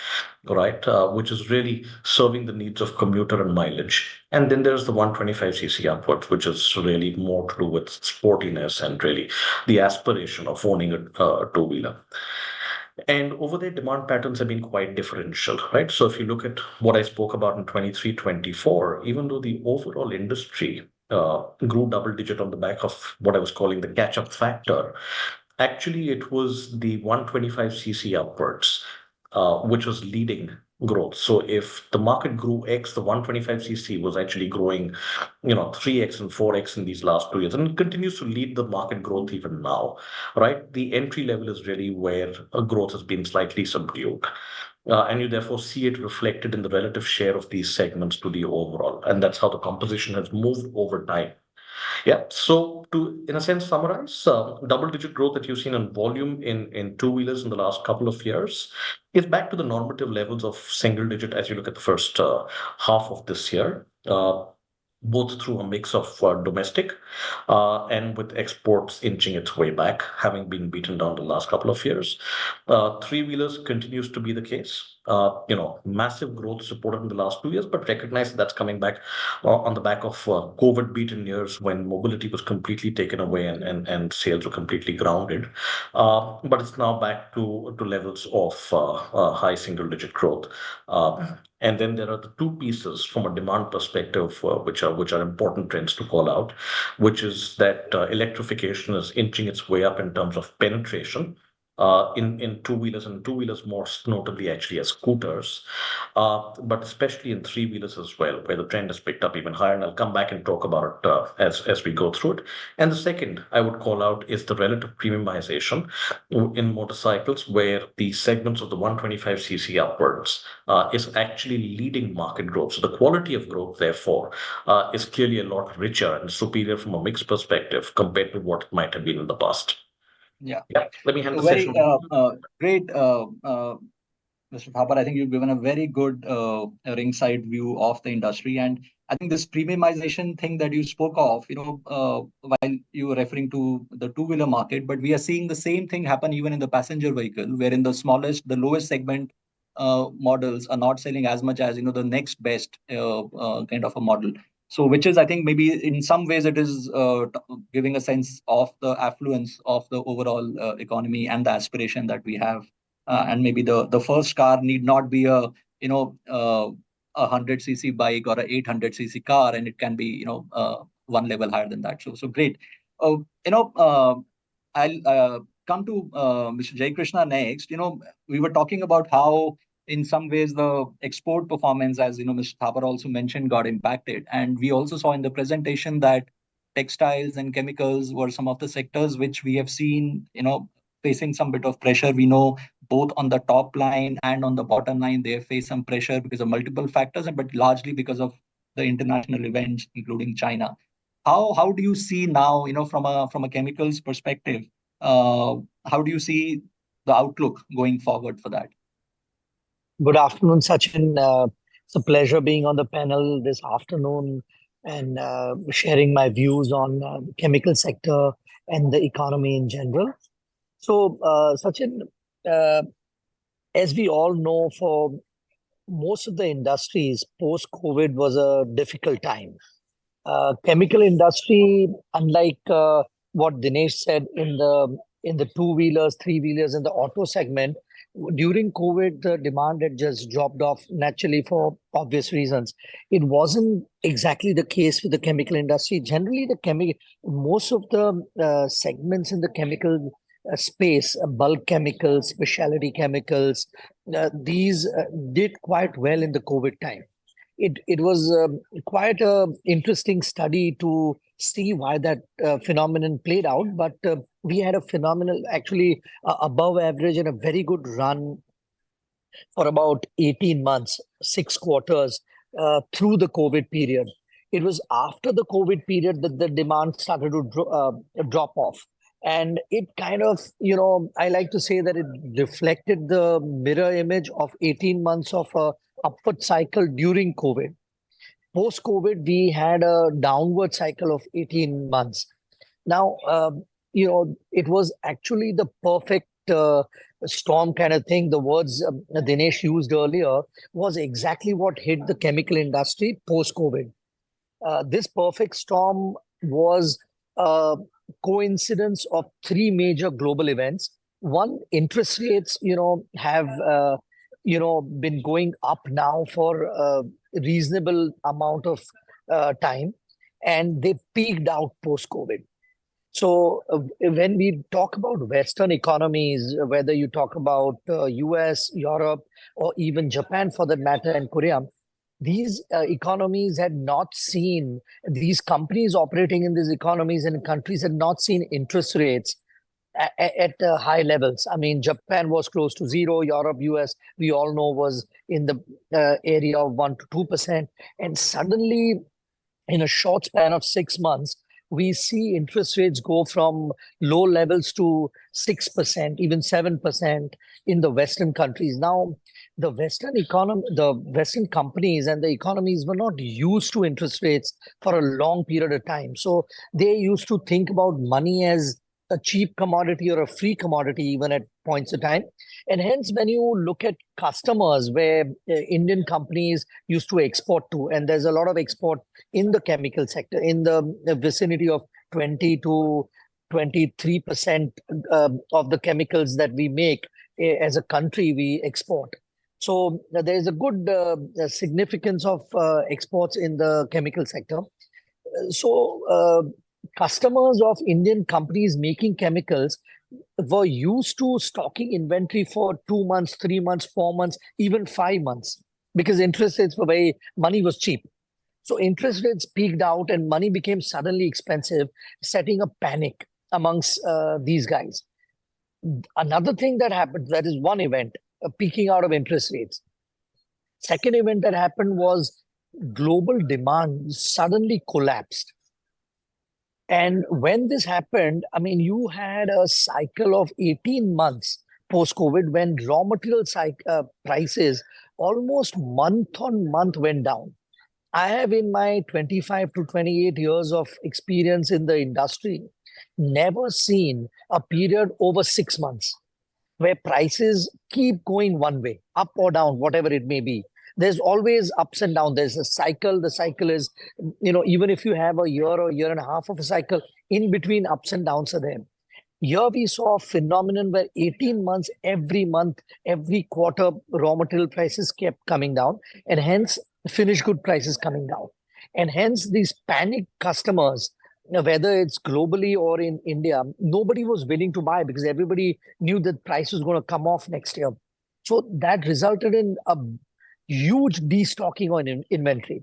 right? Which is really serving the needs of commuter and mileage. And then there's the 125 cc upwards, which is really more to do with sportiness and really the aspiration of owning a two-wheeler. And over there, demand patterns have been quite differential, right? So if you look at what I spoke about in 23, 24, even though the overall industry grew double digit on the back of what I was calling the catch-up factor, actually it was the 125 cc upwards, which was leading growth. So if the market grew X, the 125 cc was actually growing, 3X and 4X in these last 2 years, and it continues to lead the market growth even now, right? The entry level is really where growth has been slightly subdued. And you therefore see it reflected in the relative share of these segments to the overall. And that's how the composition has moved over time. Yeah. So to, in a sense, summarize, double-digit growth that you've seen in volume in two-wheelers in the last couple of years is back to the normative levels of single-digit as you look at the first half of this year. Both through a mix of domestic and with exports inching its way back, having been beaten down the last couple of years. Three-wheelers continues to be the case. Massive growth supported in the last 2 years, but recognize that's coming back on the back of COVID-beaten years when mobility was completely taken away and sales were completely grounded. But it's now back to levels of high single-digit growth. And then there are the two pieces from a demand perspective, which are important trends to call out, which is that electrification is inching its way up in terms of penetration in two-wheelers, and two-wheelers more notably actually as scooters, but especially in three-wheelers as well, where the trend has picked up even higher. And I'll come back and talk about it as we go through it. And the second I would call out is the relative premiumization in motorcycles, where the segments of the 125 cc upwards is actually leading market growth. So the quality of growth, therefore, is clearly a lot richer and superior from a mix perspective compared to what it might have been in the past. Yeah. Let me hand the Very session. great, Mr. Thapar. I think you've given a very good ringside view of the industry. And I think this premiumization thing that you spoke of, while you were referring to the two-wheeler market, but we are seeing the same thing happen even in the passenger vehicle, wherein the lowest segment models are not selling as much as, the next best kind of a model. So, which is, I think, maybe in some ways it is giving a sense of the affluence of the overall economy and the aspiration that we have. And maybe the first car need not be a 100 cc bike or a 800 cc car, and it can be one level higher than that. So great. I'll come to Mr. Jaykrishna next. We were talking about how in some ways the export performance, as Mr. Thapar also mentioned, got impacted. And we also saw in the presentation that textiles and chemicals were some of the sectors which we have seen, facing some bit of pressure. We know both on the top line and on the bottom line, they have faced some pressure because of multiple factors, but largely because of the international events, including China. How do you see now, from a chemicals perspective, how do you see the outlook going forward for that? Good afternoon, Sachin. It's a pleasure being on the panel this afternoon and sharing my views on the chemical sector and the economy in general. So, Sachin, as we all know, for most of the industries, post-COVID was a difficult time. Chemical industry, unlike what Dinesh said in the in the two-wheelers, three-wheelers, in the auto segment. During COVID, the demand had just dropped off naturally for obvious reasons. It wasn't exactly the case with the chemical industry. Generally, most of the segments in the chemical space, bulk chemicals, specialty chemicals, these did quite well in the COVID time. It was quite a interesting study to see why that phenomenon played out. But we had a phenomenal, actually above average and a very good run for about 18 months, 6 quarters through the COVID period. It was after the COVID period that the demand started to drop off. And it kind of, I like to say that it reflected the mirror image of 18 months of a upward cycle during COVID. Post-COVID, we had a downward cycle of 18 months. Now, it was actually the perfect storm kind of thing. The words Dinesh used earlier was exactly what hit the chemical industry post-COVID. This perfect storm was a coincidence of three major global events. One, interest rates, have been going up now for a reasonable amount of time, and they peaked out post-COVID. So when we talk about Western economies, whether you talk about US, Europe, or even Japan for that matter, and Korea, these economies had not seen, these companies operating in these economies and countries had not seen interest rates at high levels. I mean, Japan was close to zero. Europe, US, we all know, was in the area of 1 to 2%. And suddenly, in a short span of 6 months, we see interest rates go from low levels to 6%, even 7% in the Western countries. Now, the Western companies and the economies were not used to interest rates for a long period of time. So they used to think about money as a cheap commodity or a free commodity even at points of time. And hence, when you look at customers where Indian companies used to export to, and there's a lot of export in the chemical sector in the vicinity of 20 to 23% of the chemicals that we make as a country, we export. So there's a good significance of exports in the chemical sector. So customers of Indian companies making chemicals were used to stocking inventory for 2 months, 3 months, 4 months, even 5 months, because interest rates were money was cheap. So interest rates peaked out and money became suddenly expensive, setting a panic amongst these guys. Another thing that happened, that is one event, a peaking out of interest rates. Second event that happened was global demand suddenly collapsed. And when this happened, I mean, you had a cycle of 18 months post-COVID when raw material prices almost month on month went down. I have, in my 25 to 28 years of experience in the industry, never seen a period over 6 months where prices keep going one way, up or down, whatever it may be. There's always ups and downs. There's a cycle. The cycle is, even if you have a year or year and a half of a cycle, in between ups and downs are there. Here we saw a phenomenon where 18 months, month, every quarter, raw material prices kept coming down, and hence finished good prices coming down. And hence these panicked customers, whether it's globally or in India, nobody was willing to buy because everybody knew that price was going to come off next year. So that resulted in a huge destocking on inventory.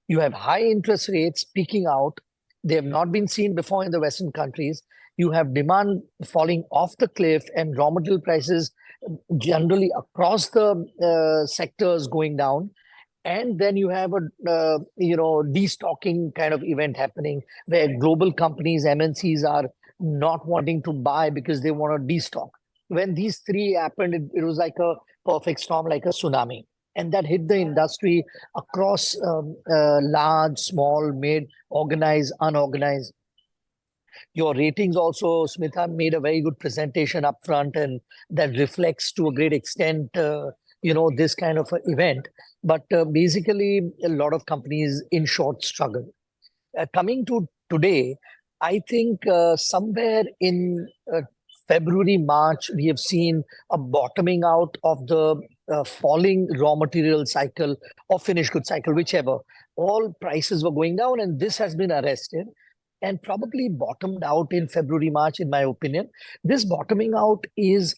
You have high interest rates peaking out. They have not been seen before in the Western countries. You have demand falling off the cliff and raw material prices generally across the sectors going down. And then you have a destocking kind of event happening where global companies, MNCs, are not wanting to buy because they want to destock. When these three happened, it was like a perfect storm, like a tsunami. And that hit the industry across large, small, mid, organized, unorganized. Your ratings also, Smita, made a very good presentation up front, and that reflects to a great extent, this kind of event. But basically, a lot of companies, in short, struggle. Coming to today, I think somewhere in February, March, we have seen a bottoming out of the falling raw material cycle or finished good cycle, whichever. All prices were going down, and this has been arrested and probably bottomed out in February, March, in my opinion. This bottoming out is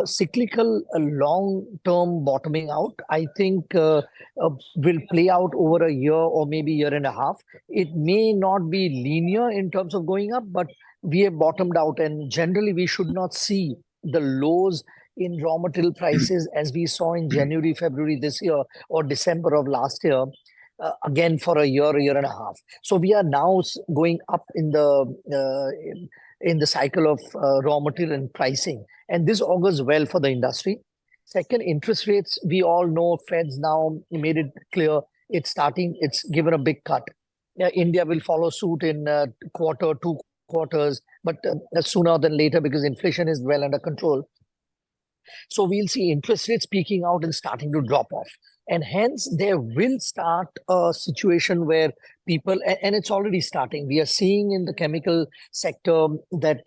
cyclical, long-term bottoming out. I think will play out over a year or maybe year and a half. It may not be linear in terms of going up, but we have bottomed out, and generally we should not see the lows in raw material prices as we saw in January, February this year or December of last year, again for a year and a half. So we are now going up in the cycle of raw material and pricing, and this augurs well for the industry. Second, interest rates, we all know Fed's now made it clear it's given a big cut. India will follow suit in quarter, 2 quarters, but sooner than later because inflation is well under control. So we'll see interest rates peaking out and starting to drop off. And hence there will start a situation where people, and it's already starting, we are seeing in the chemical sector that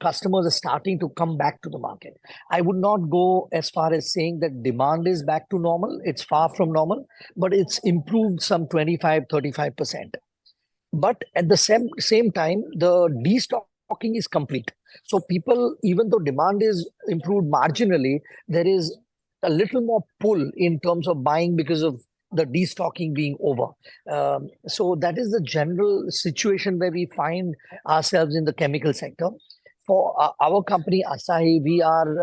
customers are starting to come back to the market. I would not go as far as saying that demand is back to normal. It's far from normal, but it's improved some 25-35%. But at the same time, the destocking is complete. So people, even though demand is improved marginally, there is a little more pull in terms of buying because of the destocking being over. So that is the general situation where we find ourselves in the chemical sector. For our company, Asahi, we are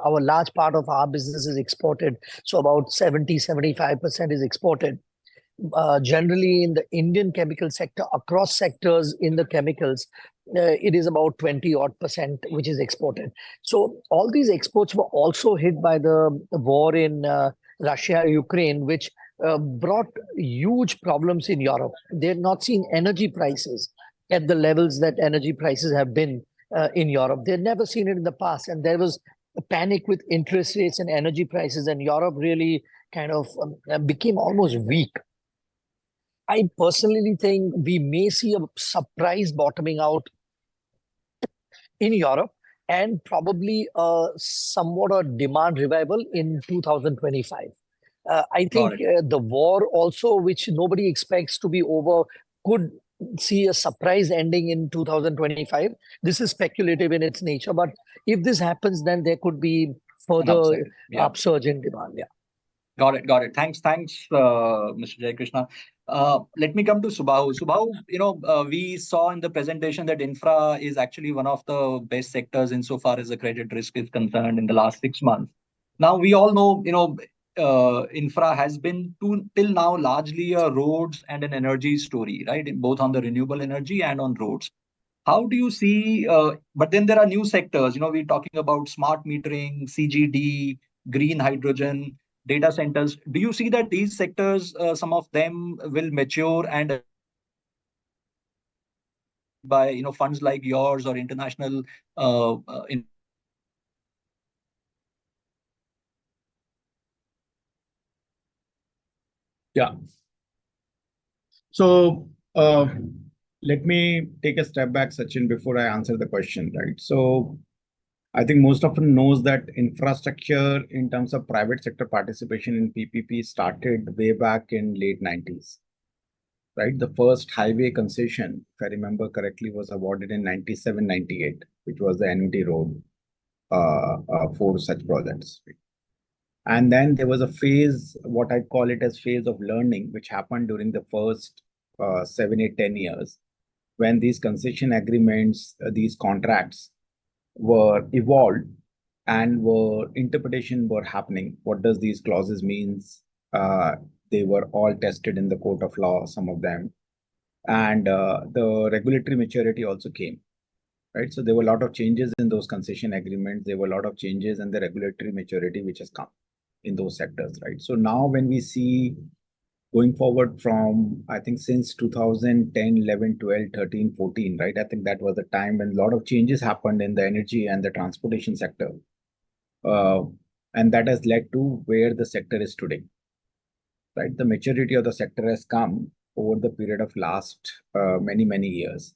our large part of our business is exported. So about 70-75% is exported. Generally in the Indian chemical sector, across sectors in the chemicals, it is about 20% which is exported. So all these exports were also hit by the war in Russia, Ukraine, which brought huge problems in Europe. They've not seen energy prices at the levels that energy prices have been in Europe. They've never seen it in the past. And there was a panic with interest rates and energy prices, and Europe really kind of became almost weak. I personally think we may see a surprise bottoming out in Europe and probably somewhat a demand revival in 2025. I think the war also, which nobody expects to be over, could see a surprise ending in 2025. This is speculative in its nature, but if this happens, then there could be further upsurge in demand. Yeah. Got it. Thanks, Mr. Jaykrishna. Let me come to Subahoo. Subahoo, we saw in the presentation that infra is actually one of the best sectors insofar as the credit risk is concerned in the last 6 months. Now, we all know, infra has been till now largely a roads and an energy story, right? Both on the renewable energy and on roads. How do you see, but then there are new sectors, we're talking about smart metering, CGD, green hydrogen, data centers. Do you see that these sectors, some of them will mature and by funds like yours or international Yeah. So let me take a step back, Sachin, before I answer the question, right? So I think most of them knows that infrastructure in terms of private sector participation in PPP started way back in late 90s, right? The first highway concession, if I remember correctly, was awarded in 97-98, which was the annuity road for such projects. And then there was a phase, what I call it as phase of learning, which happened during the first 7, 8, 10 years, when these concession agreements, these contracts were evolved and interpretation were happening. What does these clauses means? They were all tested in the court of law, some of them. And the regulatory maturity also came, right? So there were a lot of changes in those concession agreements. There were a lot of changes in the regulatory maturity which has come in those sectors, right? So now when we see going forward from, I think since 2010, 11, 12, 13, 14, right? I think that was the time when a lot of changes happened in the energy and the transportation sector. And that has led to where the sector is today, right? The maturity of the sector has come over the period of last many years.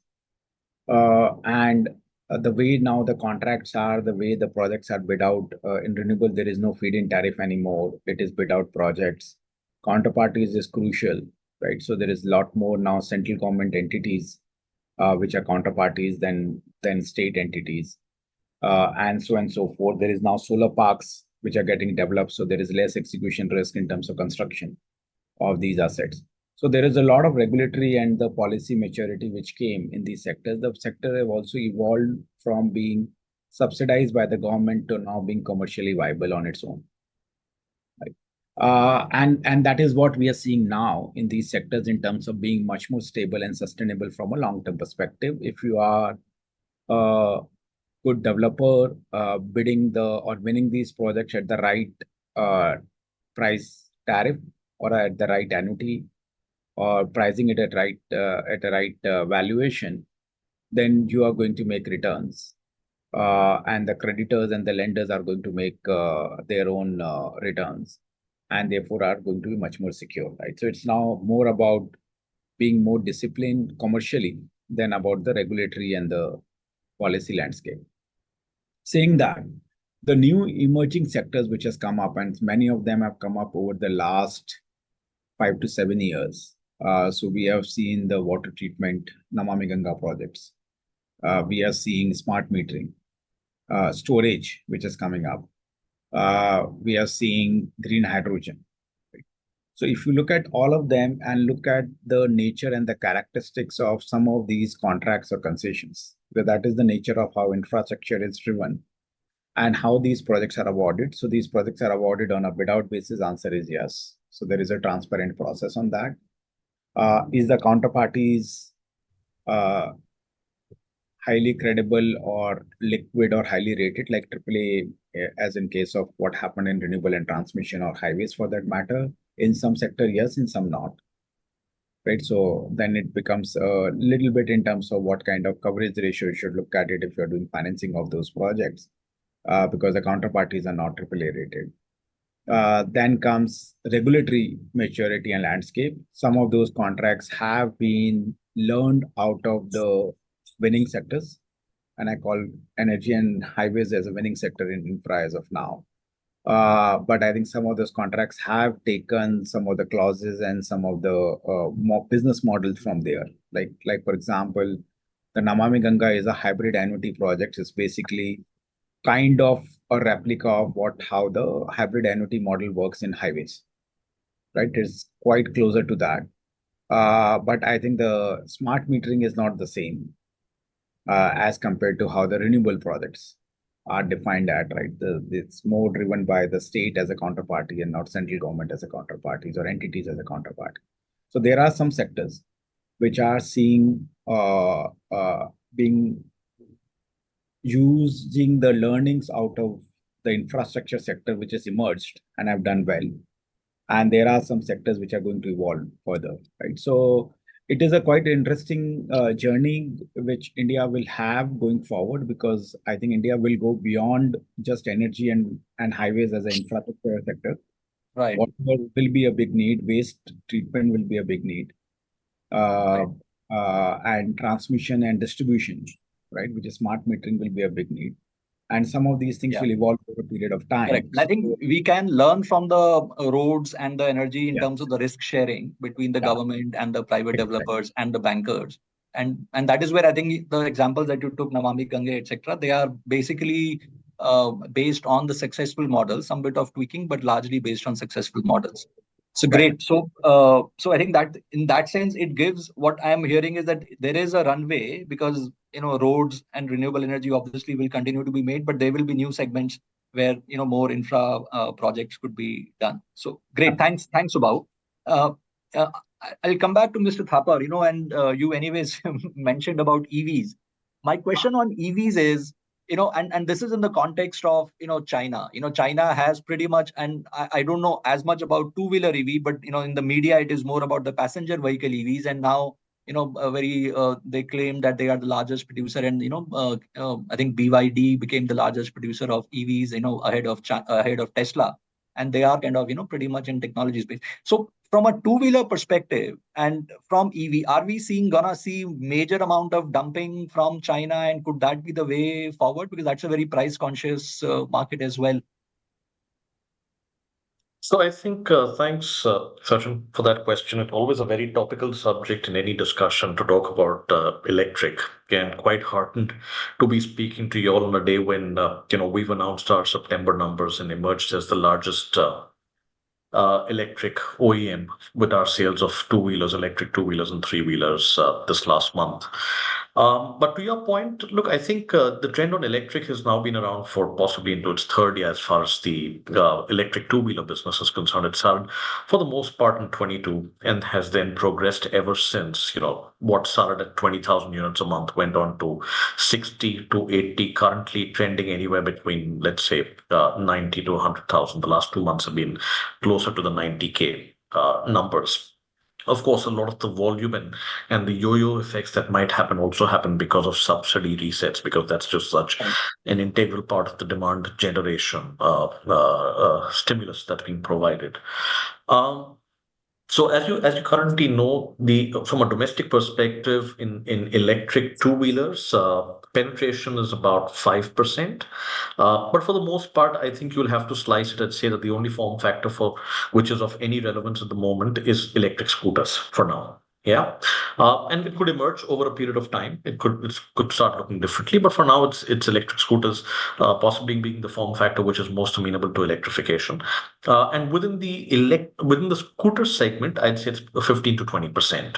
And the way now the contracts are, the way the projects are bid out in renewable, there is no feed-in tariff anymore. It is bid out projects. Counterparties is crucial, right? So there is a lot more now central government entities which are counterparties than state entities, and so on and so forth. There is now solar parks which are getting developed, so there is less execution risk in terms of construction of these assets. So there is a lot of regulatory and the policy maturity which came in these sectors. The sector have also evolved from being subsidized by the government to now being commercially viable on its own. Right? And that is what we are seeing now in these sectors in terms of being much more stable and sustainable from a long-term perspective. If you are a good developer bidding or winning these projects at the right price tariff or at the right annuity or pricing it at the right valuation, then you are going to make returns. And the creditors and the lenders are going to make their own returns, and therefore are going to be much more secure, right? So it's now more about being more disciplined commercially than about the regulatory and the policy landscape. Saying that, the new emerging sectors which has come up, and many of them have come up over the last 5 to 7 years. So we have seen the water treatment, Namami Ganga projects. We are seeing smart metering, storage, which is coming up. We are seeing green hydrogen. Right? So if you look at all of them and look at the nature and the characteristics of some of these contracts or concessions, because that is the nature of how infrastructure is driven and how these projects are awarded. So these projects are awarded on a bid-out basis. Answer is yes. So there is a transparent process on that. Is the counterparties highly credible or liquid or highly rated, like AAA, as in case of what happened in renewable and transmission or highways for that matter? In some sector, yes, in some not. Right. So then it becomes a little bit in terms of what kind of coverage ratio you should look at it if you're doing financing of those projects, because the counterparties are not AAA rated. Then comes regulatory maturity and landscape. Some of those contracts have been learned out of the winning sectors, and I call energy and highways as a winning sector in infra as of now. But I think some of those contracts have taken some of the clauses and some of the more business models from there. Like for example, the Namami Ganga is a hybrid annuity project. It's basically kind of a replica of how the hybrid annuity model works in highways, right? It's quite closer to that. But I think the smart metering is not the same as compared to how the renewable projects are defined at, right? It's more driven by the state as a counterparty and not central government as a counterparties or entities as a counterparty. So there are some sectors which are seeing being using the learnings out of the infrastructure sector, which has emerged and have done well. And there are some sectors which are going to evolve further, right? So it is a quite interesting journey which India will have going forward, because I think India will go beyond just energy and highways as an infrastructure sector. Right. Water will be a big need. Waste treatment will be a big need. And transmission and distribution, right, which is smart metering, will be a big need. And some of these things will evolve over a period of time. Correct. I think we can learn from the roads and the energy in terms of the risk sharing between the government and the private developers and the bankers. And that is where I think the examples that you took, Namami Ganga, etc., they are basically based on the successful models, some bit of tweaking, but largely based on successful models. So great. So I think that in that sense, it gives, what I am hearing is that there is a runway, because roads and renewable energy obviously will continue to be made, but there will be new segments where more infra projects could be done. So great. Thanks, Subahoo. I'll come back to Mr. Thapar. And you anyways mentioned about EVs. My question on EVs is, and this is in the context of China. China has pretty much, and I don't know as much about two-wheeler EV, but in the media it is more about the passenger vehicle EVs, and now they claim that they are the largest producer, and I think BYD became the largest producer of EVs, ahead of Tesla. and they are kind of pretty much in technology space. So from a two-wheeler perspective and from EV, are we gonna see major amount of dumping from China, and could that be the way forward, because that's a very price conscious market as well? So I think thanks, Sachin, for that question. It's always a very topical subject in any discussion to talk about electric. And quite heartened to be speaking to you all on a day when we've announced our September numbers and emerged as the largest electric OEM with our sales of two-wheelers, electric two-wheelers and three-wheelers this last month. But to your point, look, I think the trend on electric has now been around for possibly into its third year as far as the electric two-wheeler business is concerned. It started for the most part in 22 and has then progressed ever since. What started at 20,000 units a month went on to 60 to 80, currently trending anywhere between, let's say, 90 to 100,000. The last 2 months have been closer to the 90K numbers. Of course, a lot of the volume and the yo-yo effects that might happen also happen because of subsidy resets, because that's just such an integral part of the demand generation stimulus that's being provided. So as you currently know, from a domestic perspective in electric two-wheelers, penetration is about 5%. But for the most part, I think you'll have to slice it and say that the only form factor for which is of any relevance at the moment is electric scooters for now. Yeah, and it could emerge over a period of time. It could start looking differently, but for now, it's electric scooters, possibly being the form factor which is most amenable to electrification. And within the scooter segment, I'd say it's 15 to 20%.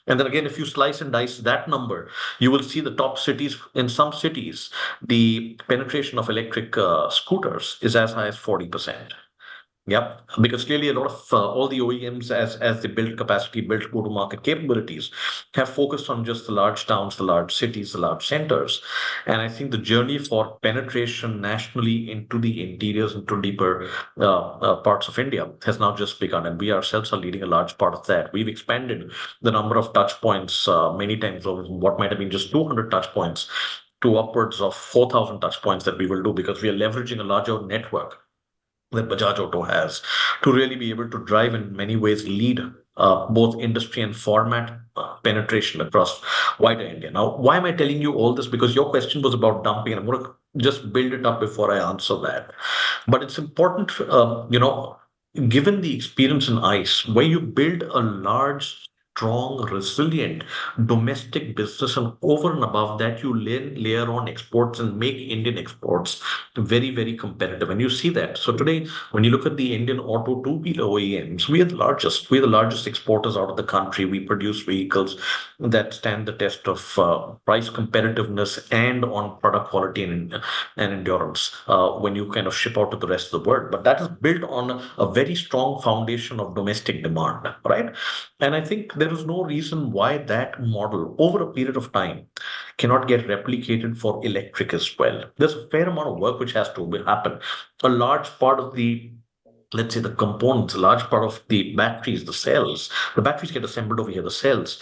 And then again, if you slice and dice that number, you will see the top cities. In some cities, the penetration of electric scooters is as high as 40%. Yep, because clearly a lot of all the OEMs, as they build capacity, build go-to-market capabilities, have focused on just the large towns, the large cities, the large centers, and I think the journey for penetration nationally into the interiors, into deeper parts of India, has now just begun, and we ourselves are leading a large part of that. We've expanded the number of touch points many times over what might have been just 200 touch points to upwards of 4,000 touch points that we will do, because we are leveraging a larger network that Bajaj Auto has to really be able to drive, in many ways, lead both industry and format penetration across wider India. Now, why am I telling you all this? Because your question was about dumping, and I'm going to just build it up before I answer that. But it's important, given the experience in ICE, where you build a large, strong, resilient domestic business, and over and above that, you layer on exports and make Indian exports very, very competitive. And you see that. So today, when you look at the Indian auto two-wheeler OEMs, we are the largest. We are the largest exporters out of the country. We produce vehicles that stand the test of price competitiveness and on product quality and endurance when you kind of ship out to the rest of the world. But that is built on a very strong foundation of domestic demand, right? And I think there is no reason why that model over a period of time cannot get replicated for electric as well. There's a fair amount of work which has to happen. A large part of the, let's say, the components, a large part of the batteries, the batteries get assembled over here, the cells,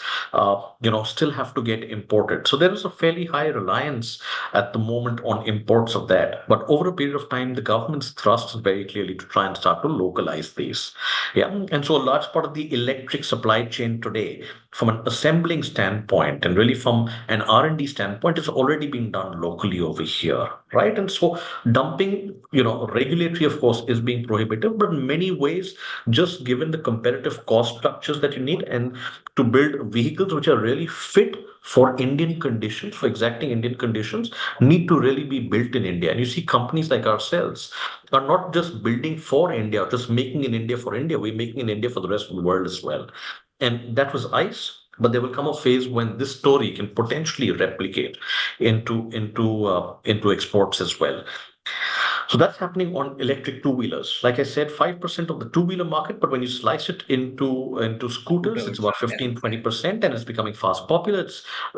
still have to get imported. So there is a fairly high reliance at the moment on imports of that. But over a period of time, the government's thrust is very clearly to try and start to localize these. Yeah. And so a large part of the electric supply chain today, from an assembling standpoint and really from an R&D standpoint, is already being done locally over here, right? And so dumping, regulatory, of course, is being prohibitive, but in many ways, just given the competitive cost structures that you need and to build vehicles which are really fit for Indian conditions, for exacting Indian conditions, need to really be built in India. And you see companies like ourselves are not just building for India, just making in India for India. We're making in India for the rest of the world as well. And that was ICE. But there will come a phase when this story can potentially replicate into exports as well. So that's happening on electric two-wheelers. Like I said, 5% of the two-wheeler market, but when you slice it into scooters, it's about 15, 20%, and it's becoming fast popular.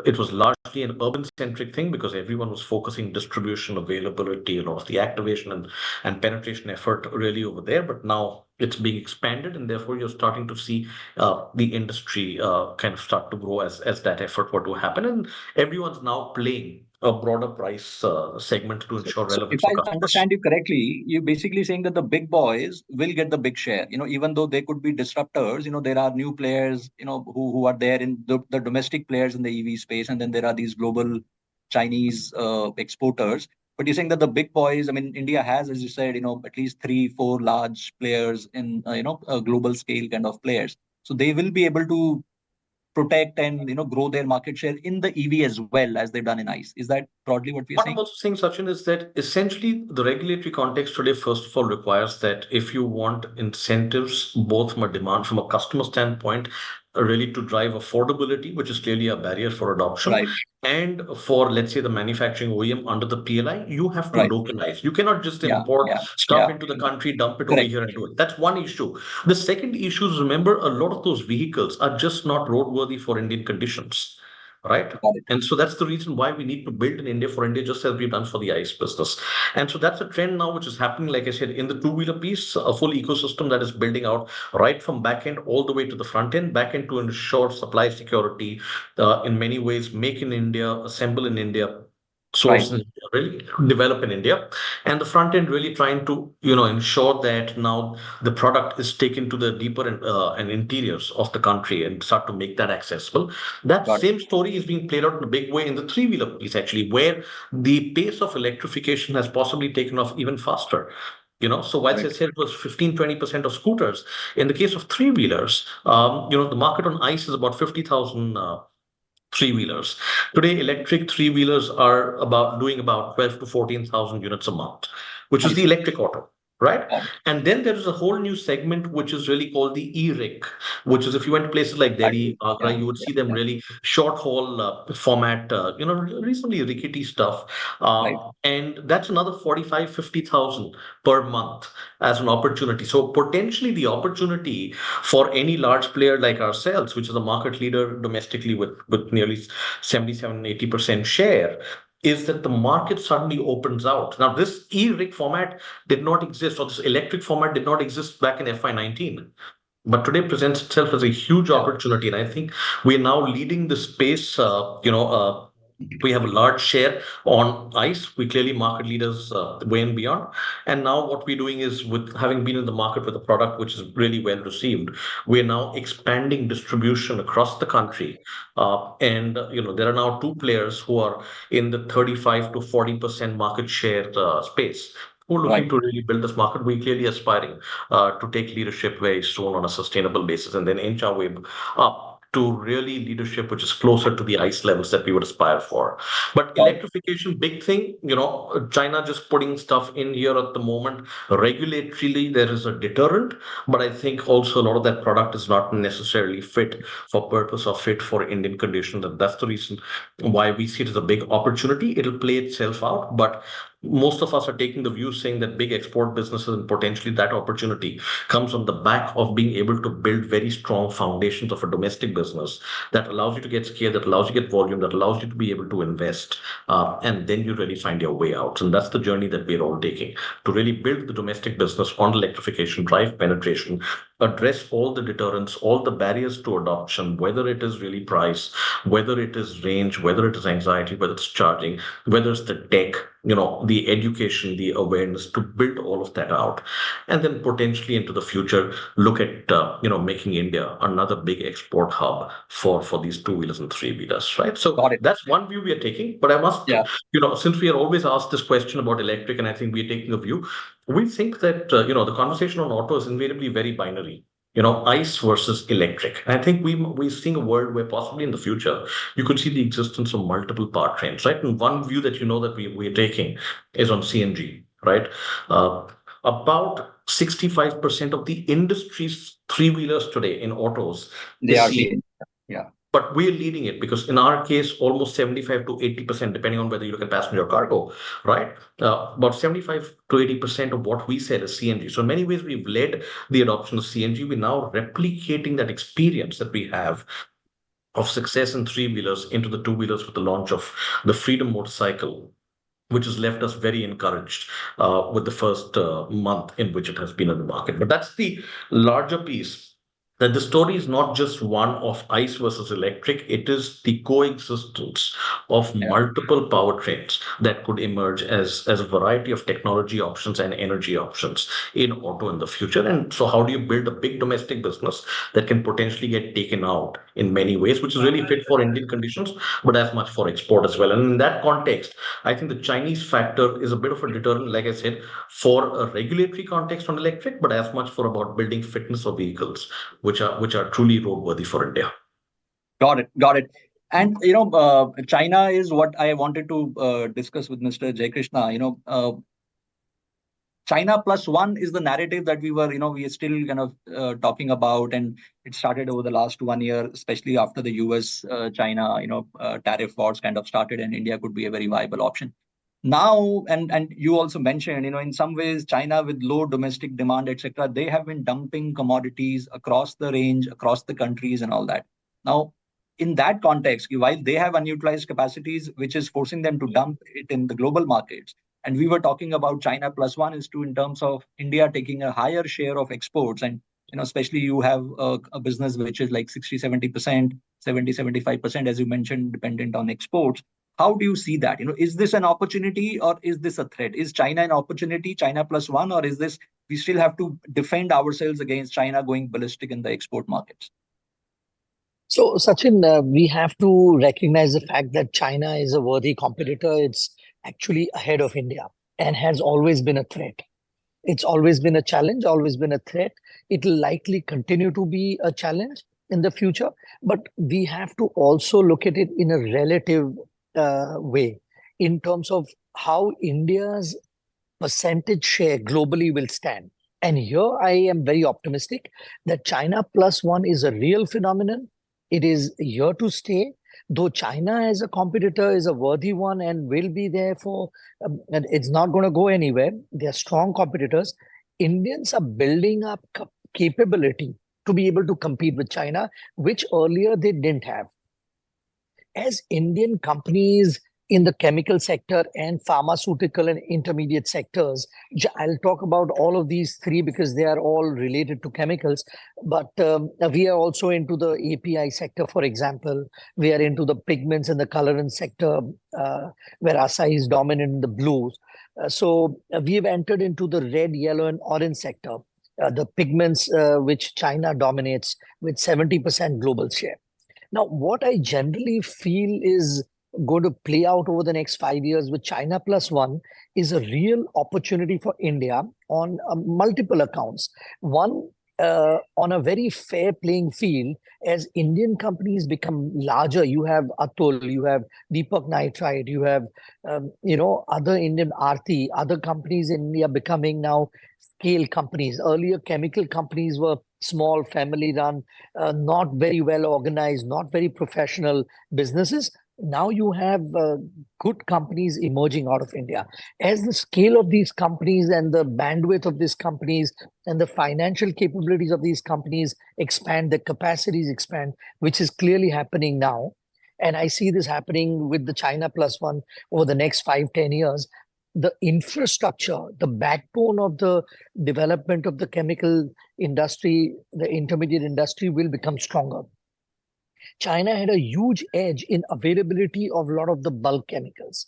It was largely an urban-centric thing because everyone was focusing distribution, availability, a lot of the activation and penetration effort really over there. But now it's being expanded, and therefore you're starting to see the industry kind of start to grow as that effort were to happen, and everyone's now playing a broader price segment to ensure So if relevance for I customers. understand you correctly, you're basically saying that the big boys will get the big share. Even though they could be disruptors, there are new players, who are there in the domestic players in the EV space, and then there are these global Chinese exporters. But you're saying that the big boys, I mean, India has, as you said, at least three, four large players in, a global scale kind of players. So they will be able to protect and grow their market share in the EV as well as they've done in ICE. Is that broadly what we're What I'm saying? also saying, Sachin, is that essentially the regulatory context today, first of all, requires that if you want incentives, both from a demand, from a customer standpoint, really to drive affordability, which is clearly a barrier for adoption, Right, and for, let's say, the manufacturing OEM under the PLI, you have to right. localize. You cannot just Yeah, import yeah, stuff yeah. into the country, dump it over Correct. here and do it. That's one issue. The second issue is, remember, a lot of those vehicles are just not roadworthy for Indian conditions, right? Got it. And so that's the reason why we need to build in India for India, just as we've done for the ICE business. And so that's a trend now which is happening, like I said, in the two-wheeler piece, a full ecosystem that is building out right from back end all the way to the front end, back end to ensure supply security, in many ways, make in India, assemble in India, Right, source in India, really develop in India, and the front end really trying to ensure that now the product is taken to the deeper and interiors of the country and start to make that accessible. That got it. same story is being played out in a big way in the three-wheeler piece, actually, where the pace of electrification has possibly taken off even faster. So whilst I Correct. said it was 15-20% of scooters, in the case of three-wheelers, the market on ICE is about 50,000 three-wheelers. Today, electric three-wheelers are doing about 12 to 14,000 units a month, which is Right. the electric auto, right? Got it. And then there is a whole new segment which is really called the e-rick, which is, if you went to places like Right. Delhi, Agra, Yeah, you would yeah, see them yeah. really short haul format, reasonably rickety stuff. Right, And that's another 45, 50,000 per month as an opportunity. So potentially the opportunity for any large player like ourselves, which is a market leader domestically with nearly 77-80% share, is that the market suddenly opens out. Now, this e-rig format did not exist, or this electric format did not exist back in FY19. But today presents itself as a huge yeah, opportunity. And I think we are now leading the space. We have a large share on ICE. We clearly market leaders way and beyond. And now what we're doing is, with having been in the market with a product which is really well received, we're now expanding distribution across the country. And there are now two players who are in the 35 to 40% market share space, who are looking right. to really build this market. We're clearly aspiring to take leadership very soon on a sustainable basis, and then inch our way up to really leadership which is closer to the ICE levels that we would aspire for. But Got it. electrification, big thing, China just putting stuff in here at the moment. Regulatorily, there is a deterrent, but I think also a lot of that product is not necessarily fit for purpose or fit for Indian conditions. And that's the reason why we see it as a big opportunity. It'll play itself out, but most of us are taking the view saying that big export businesses and potentially that opportunity comes on the back of being able to build very strong foundations of a domestic business that allows you to get scale, that allows you to get volume, that allows you to be able to invest, and then you really find your way out. And that's the journey that we're all taking, to really build the domestic business on electrification, drive penetration, address all the deterrents, all the barriers to adoption, whether it is really price, whether it is range, whether it is anxiety, whether it's charging, whether it's the tech, the education, the awareness, to build all of that out. And then potentially into the future, look at, making India another big export hub for these two-wheelers and three-wheelers, right? So Got it. that's one view we are taking. But I must, Yeah, since we are always asked this question about electric, and I think we are taking a view, we think that, the conversation on auto is invariably very binary. ICE versus electric. And I think we're seeing a world where possibly in the future you could see the existence of multiple powertrains, right? And one view that that we're taking is on CNG, right? About 65% of the industry's three-wheelers today in autos they is are CNG. seeing. Yeah, But we're leading it because in our case, almost 75 to 80%, depending on whether you look at passenger or cargo, right? About 75 to 80% of what we sell is CNG. So in many ways, we've led the adoption of CNG. We're now replicating that experience that we have of success in three-wheelers into the two-wheelers with the launch of the Freedom motorcycle which has left us very encouraged with the first month in which it has been in the market. But that's the larger piece, that the story is not just one of ICE versus electric, it is the coexistence of multiple powertrains that could emerge as a variety of technology options and energy options in auto in the future. And so, how do you build a big domestic business that can potentially get taken out in many ways, which is really fit for Indian conditions, but as much for export as well? And in that context, I think the Chinese factor is a bit of a deterrent, like I said, for a regulatory context on electric, but as much for about building fitness of vehicles which are truly roadworthy for India. Got it. And China is what I wanted to discuss with Mr. Jaykrishna. China plus one is the narrative that we are still kind of talking about, and it started over the last 1 year, especially after the US China tariff wars kind of started, and India could be a very viable option. Now, and you also mentioned, in some ways, China with low domestic demand, etc., they have been dumping commodities across the range, across the countries, and all that. Now, in that context, while they have unutilized capacities, which is forcing them to dump it in the global markets, and we were talking about China plus one is two in terms of India taking a higher share of exports, and especially you have a business which is like 60-70%, 70-75%, as you mentioned, dependent on exports. How do you see that? Is this an opportunity or is this a threat? Is China an opportunity, China plus one, or is this we still have to defend ourselves against China going ballistic in the export markets? So, Sachin, we have to recognize the fact that China is a worthy competitor. It's actually ahead of India and has always been a threat. It's always been a challenge, always been a threat. It will likely continue to be a challenge in the future, but we have to also look at it in a relative way in terms of how India's percentage share globally will stand. And here I am very optimistic that China plus one is a real phenomenon. It is here to stay. Though China as a competitor is a worthy one and will be there for, and it's not going to go anywhere. They are strong competitors. Indians are building up capability to be able to compete with China, which earlier they didn't have. As Indian companies in the chemical sector and pharmaceutical and intermediate sectors, I'll talk about all of these three because they are all related to chemicals. But we are also into the API sector, for example. We are into the pigments and the colorant sector, where Asahi is dominant in the blues. So we've entered into the red, yellow, and orange sector, the pigments which China dominates with 70% global share. Now, what I generally feel is going to play out over the next 5 years with China plus one is a real opportunity for India on multiple accounts. One, on a very fair playing field, as Indian companies become larger, you have Atul, you have Deepak Nitrite, you have other Indian Aarti, other companies in India becoming now scale companies. Earlier, chemical companies were small, family run, not very well organized, not very professional businesses. Now you have good companies emerging out of India. As the scale of these companies and the bandwidth of these companies and the financial capabilities of these companies expand, the capacities expand, which is clearly happening now. And I see this happening with the China plus one over the next 5-10 years. The infrastructure, the backbone of the development of the chemical industry, the intermediate industry will become stronger. China had a huge edge in availability of a lot of the bulk chemicals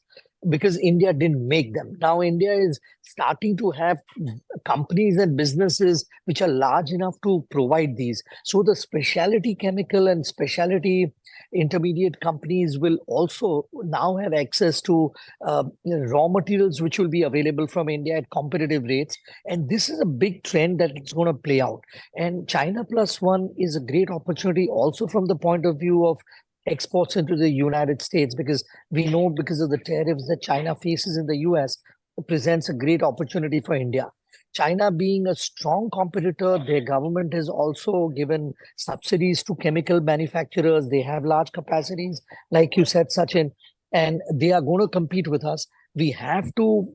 because India didn't make them. Now India is starting to have companies and businesses which are large enough to provide these. So the specialty chemical and specialty intermediate companies will also now have access to raw materials which will be available from India at competitive rates. And this is a big trend that is going to play out. And China plus one is a great opportunity also from the point of view of exports into the United States, because we know because of the tariffs that China faces in the US, it presents a great opportunity for India. China being a strong competitor, their government has also given subsidies to chemical manufacturers. They have large capacities, like you said, Sachin, and they are going to compete with us. We have to,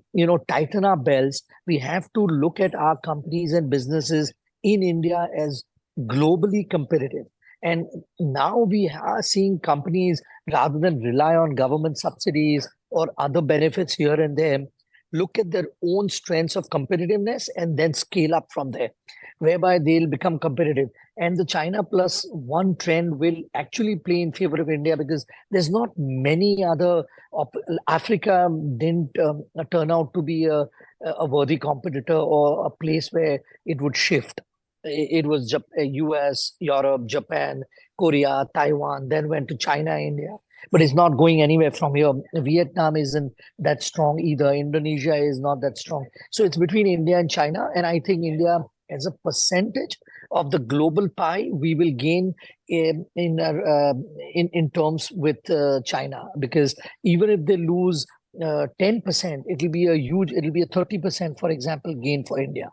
tighten our belts. We have to look at our companies and businesses in India as globally competitive. And now we are seeing companies, rather than rely on government subsidies or other benefits here and there, look at their own strengths of competitiveness and then scale up from there, whereby they'll become competitive. And the China plus one trend will actually play in favor of India because there's not many other. Africa didn't turn out to be a worthy competitor or a place where it would shift. It was US, Europe, Japan, Korea, Taiwan, then went to China, India. But it's not going anywhere from here. Vietnam isn't that strong either. Indonesia is not that strong. So it's between India and China. And I think India, as a percentage of the global pie, we will gain in terms with China, because even if they lose 10%, it'll be a 30%, for example, gain for India.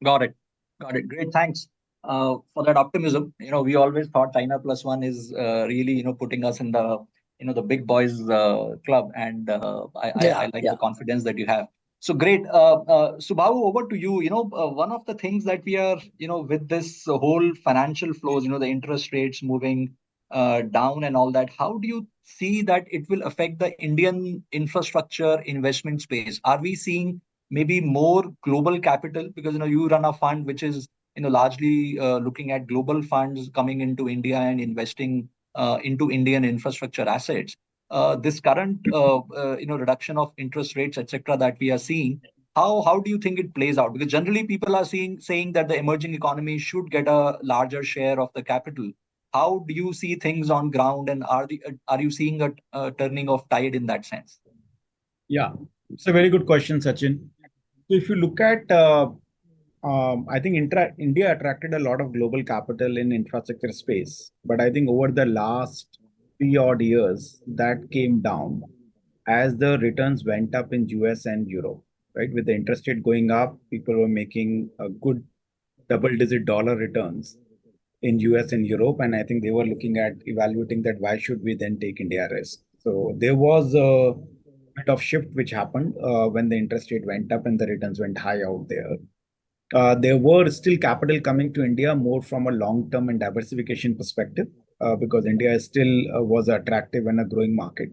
Got it. Got it. Great. Thanks for that optimism. We always thought China plus one is really, putting us in the, the big boys club. And I like the confidence that you have. So great. Subahoo, over to you. One of the things that we are, with this whole financial flows, the interest rates moving down and all that, how do you see that it will affect the Indian infrastructure investment space? Are we seeing maybe more global capital? Because, you run a fund which is, largely looking at global funds coming into India and investing into Indian infrastructure assets. This current, reduction of interest rates, etc., that we are seeing, how do you think it plays out? Because generally people are saying that the emerging economy should get a larger share of the capital. How do you see things on ground, and are you seeing a turning of tide in that sense? Yeah, it's a very good question, Sachin. So if you look at, I think India attracted a lot of global capital in infrastructure space, but I think over the last 3 odd years, that came down as the returns went up in US and Europe, right? With the interest rate going up, people were making a good double-digit dollar returns in US and Europe, and I think they were looking at evaluating that why should we then take India risk? So there was a bit of shift which happened when the interest rate went up and the returns went high out there. There were still capital coming to India more from a long-term and diversification perspective, because India still was attractive and a growing market.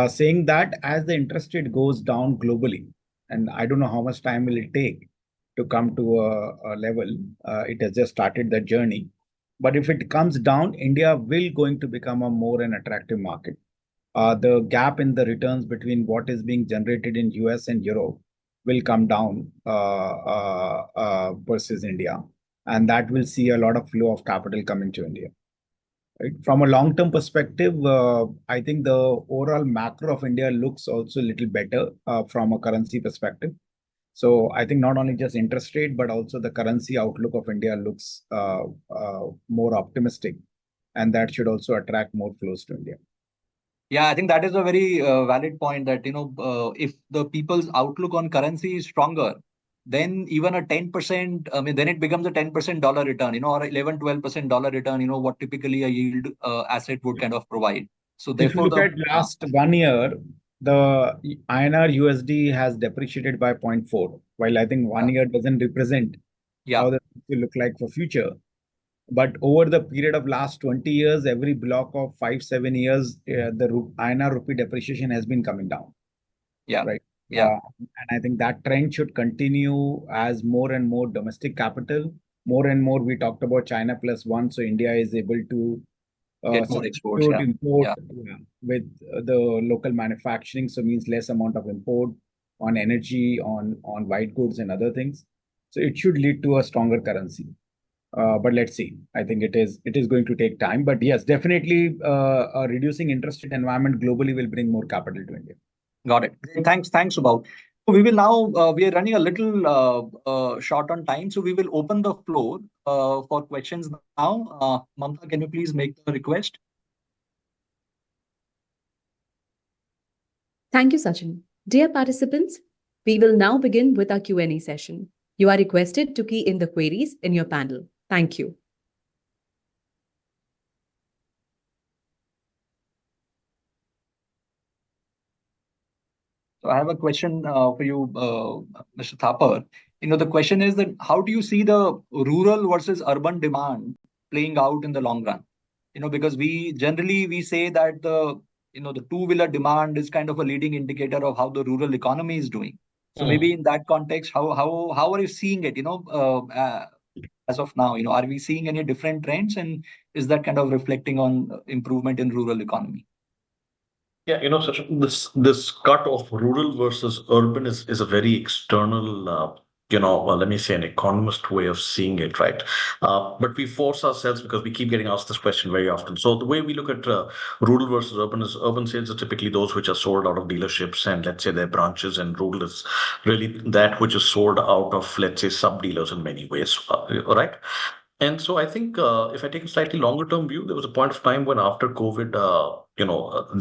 Saying that, as the interest rate goes down globally, and I don't know how much time will it take to come to a level, it has just started the journey. But if it comes down, India will going to become a more an attractive market. The gap in the returns between what is being generated in US and Europe will come down versus India. And that will see a lot of flow of capital coming to India. Right? From a long-term perspective, I think the overall macro of India looks also a little better from a currency perspective. So I think not only just interest rate, but also the currency outlook of India looks more optimistic. And that should also attract more flows to India. Yeah, I think that is a very valid point that, if the people's outlook on currency is stronger, then even a 10%, then it becomes a 10% dollar return, or 11, 12% dollar return, what typically a yield asset would kind of provide. So therefore, if you look at last 1 year, the INR USD has depreciated by 0.4, while I think 1 year doesn't represent how the will look like for future. But over the period of last 20 years, every block of 5-7 years, the INR rupee depreciation has been coming down. Yeah. Right. Yeah. And I think that trend should continue as more and more domestic capital, more and more we talked about China plus one. So India is able to get more exports, import with the local manufacturing. So means less amount of import on energy, on white goods and other things. So it should lead to a stronger currency. But let's see. I think it is going to take time. But yes, definitely a reducing interest rate environment globally will bring more capital to India. Got it. Thanks, Subahoo. So we will now, we are running a little short on time. So we will open the floor for questions now. Mamta, can you please make the request? Thank you, Sachin. Dear participants, we will now begin with our Q&A session. You are requested to key in the queries in your panel. Thank you. So I have a question for you, Mr. Thapar. The question is that how do you see the rural versus urban demand playing out in the long run? Because we say that the the two-wheeler demand is kind of a leading indicator of how the rural economy is doing. So maybe in that context, how are you seeing it? As of now, are we seeing any different trends, and is that kind of reflecting on improvement in rural economy? Yeah, Sachin, this cut of rural versus urban is a very external, let me say an economist way of seeing it, right? But we force ourselves because we keep getting asked this question very often. So the way we look at rural versus urban is urban sales are typically those which are sold out of dealerships and let's say their branches, and rural is really that which is sold out of, let's say, sub dealers in many ways, right? And so I think if I take a slightly longer term view, there was a point of time when after COVID,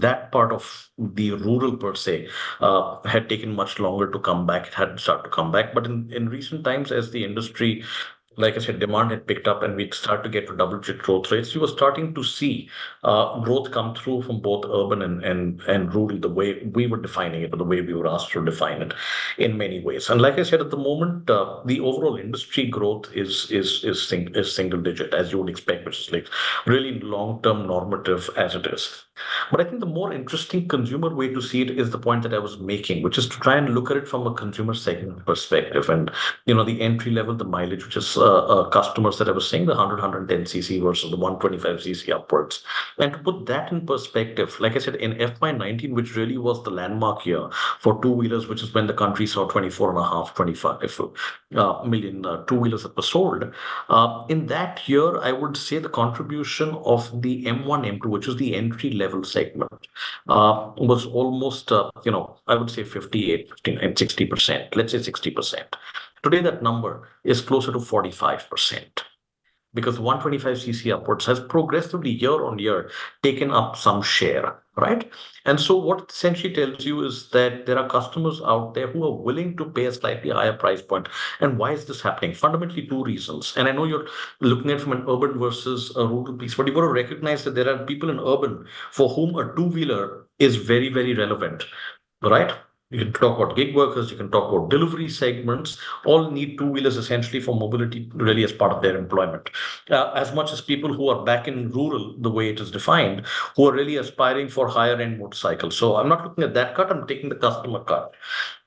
that part of the rural per se had taken much longer to come back. It hadn't started to come back. But in recent times, as the industry, like I said, demand had picked up and we'd start to get to double-digit growth rates. You were starting to see growth come through from both urban and rural, the way we were defining it, or the way we were asked to define it in many ways. And like I said, at the moment, the overall industry growth is single digit, as you would expect, which is like really long-term normative as it is. But I think the more interesting consumer way to see it is the point that I was making, which is to try and look at it from a consumer segment perspective. And the entry level, the mileage, which is customers that I was saying, the 110cc versus the 125cc upwards. And to put that in perspective, like I said, in FY19, which really was the landmark year for two-wheelers, which is when the country saw 24.5, 25 million two-wheelers that were sold. In that year, I would say the contribution of the M1, M2, which is the entry level segment, was almost, I would say 58, 59, 60%. Let's say 60%. Today, that number is closer to 45% because 125cc upwards has progressively year on year taken up some share, right? And so what it essentially tells you is that there are customers out there who are willing to pay a slightly higher price point. And why is this happening? Fundamentally, two reasons. And I know you're looking at it from an urban versus a rural piece, but you've got to recognize that there are people in urban for whom a two-wheeler is very, very relevant, right? You can talk about gig workers, you can talk about delivery segments, all need two-wheelers essentially for mobility really as part of their employment. As much as people who are back in rural, the way it is defined, who are really aspiring for higher end motorcycles. So I'm not looking at that cut, I'm taking the customer cut.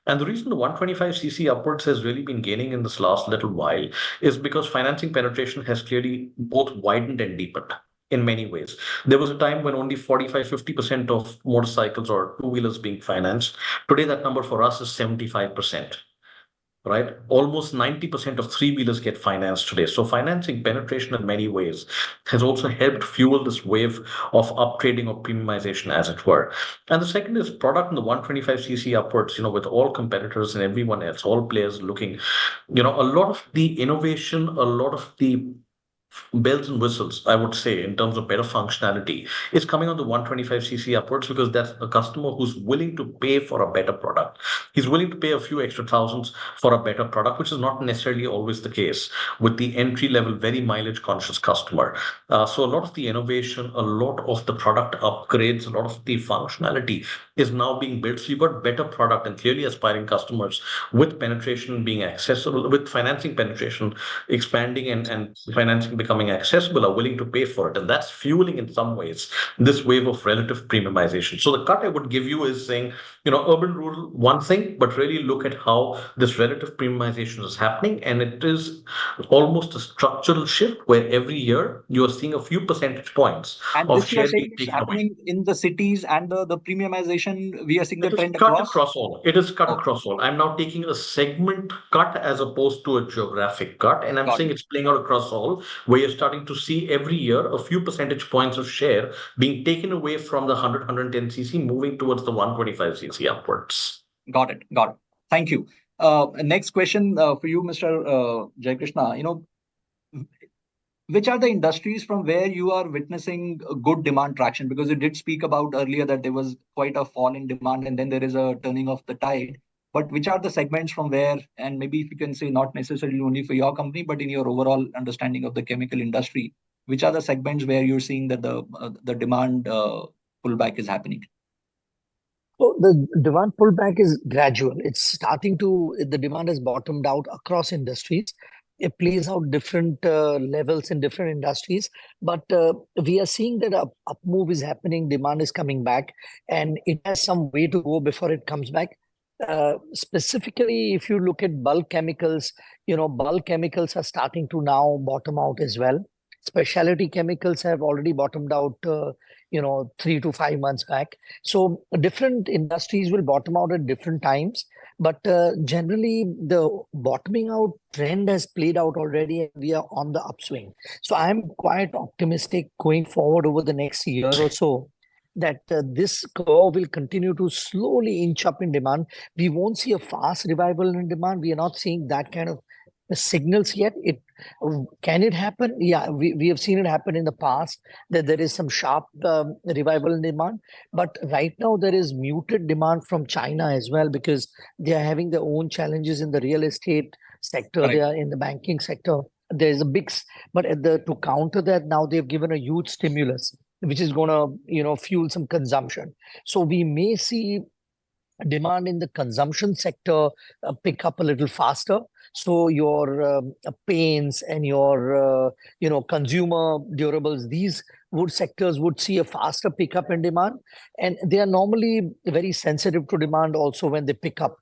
And the reason the 125cc upwards has really been gaining in this last little while is because financing penetration has clearly both widened and deepened in many ways. There was a time when only 45-50% of motorcycles or two-wheelers being financed. Today, that number for us is 75%, right? Almost 90% of three-wheelers get financed today. So financing penetration in many ways has also helped fuel this wave of upgrading or premiumization, as it were. And the second is product in the 125cc upwards, with all competitors and everyone else, all players looking, a lot of the innovation, a lot of the bells and whistles, I would say, in terms of better functionality, is coming on the 125cc upwards because that's a customer who's willing to pay for a better product. He's willing to pay a few extra thousands for a better product, which is not necessarily always the case with the entry level, very mileage conscious customer. So a lot of the innovation, a lot of the product upgrades, a lot of the functionality is now being built. So you've got better product and clearly aspiring customers with penetration being accessible, with financing penetration expanding and financing becoming accessible are willing to pay for it. And that's fueling in some ways this wave of relative premiumization. So the cut I would give you is saying, urban, rural, one thing, but really look at how this relative premiumization is happening. And it is almost a structural shift where every year you are seeing a few percentage points And of this you are share saying being it's taken away. happening in the cities and the premiumization, we are seeing the It is trend cut across? across all. It is cut Okay, across all. I'm now taking a segment cut as opposed to a geographic cut. And I'm got saying it. it's playing out across all, where you're starting to see every year a few percentage points of share being taken away from the 100, 110cc, moving towards the 125cc upwards. Got it. Got it. Thank you. Next question for you, Mr. Jaykrishna. Which are the industries from where you are witnessing a good demand traction? Because you did speak about earlier that there was quite a fall in demand and then there is a turning of the tide. But which are the segments from where, and maybe if you can say not necessarily only for your company, but in your overall understanding of the chemical industry, which are the segments where you're seeing that the demand pullback is happening? So the demand pullback is gradual. The demand has bottomed out across industries. it plays out different levels in different industries. But we are seeing that up move is happening, demand is coming back, and it has some way to go before it comes back. Specifically, if you look at bulk chemicals, bulk chemicals are starting to now bottom out as well. Specialty chemicals have already bottomed out, 3 to 5 months back. So different industries will bottom out at different times. But generally, the bottoming out trend has played out already, and we are on the upswing. So I'm quite optimistic going forward over the next year or so that this curve will continue to slowly inch up in demand. We won't see a fast revival in demand. We are not seeing that kind of signals yet. Can it happen? Yeah, we have seen it happen in the past, that there is some sharp revival in demand. But right now there is muted demand from China as well, because they are having their own challenges in the real estate sector. Correct. They are in the banking sector. There's a big, but to counter that, now they've given a huge stimulus, which is going to fuel some consumption. So we may see demand in the consumption sector pick up a little faster. So your paints and your consumer durables, these wood sectors would see a faster pickup in demand, and they are normally very sensitive to demand also when they pick up,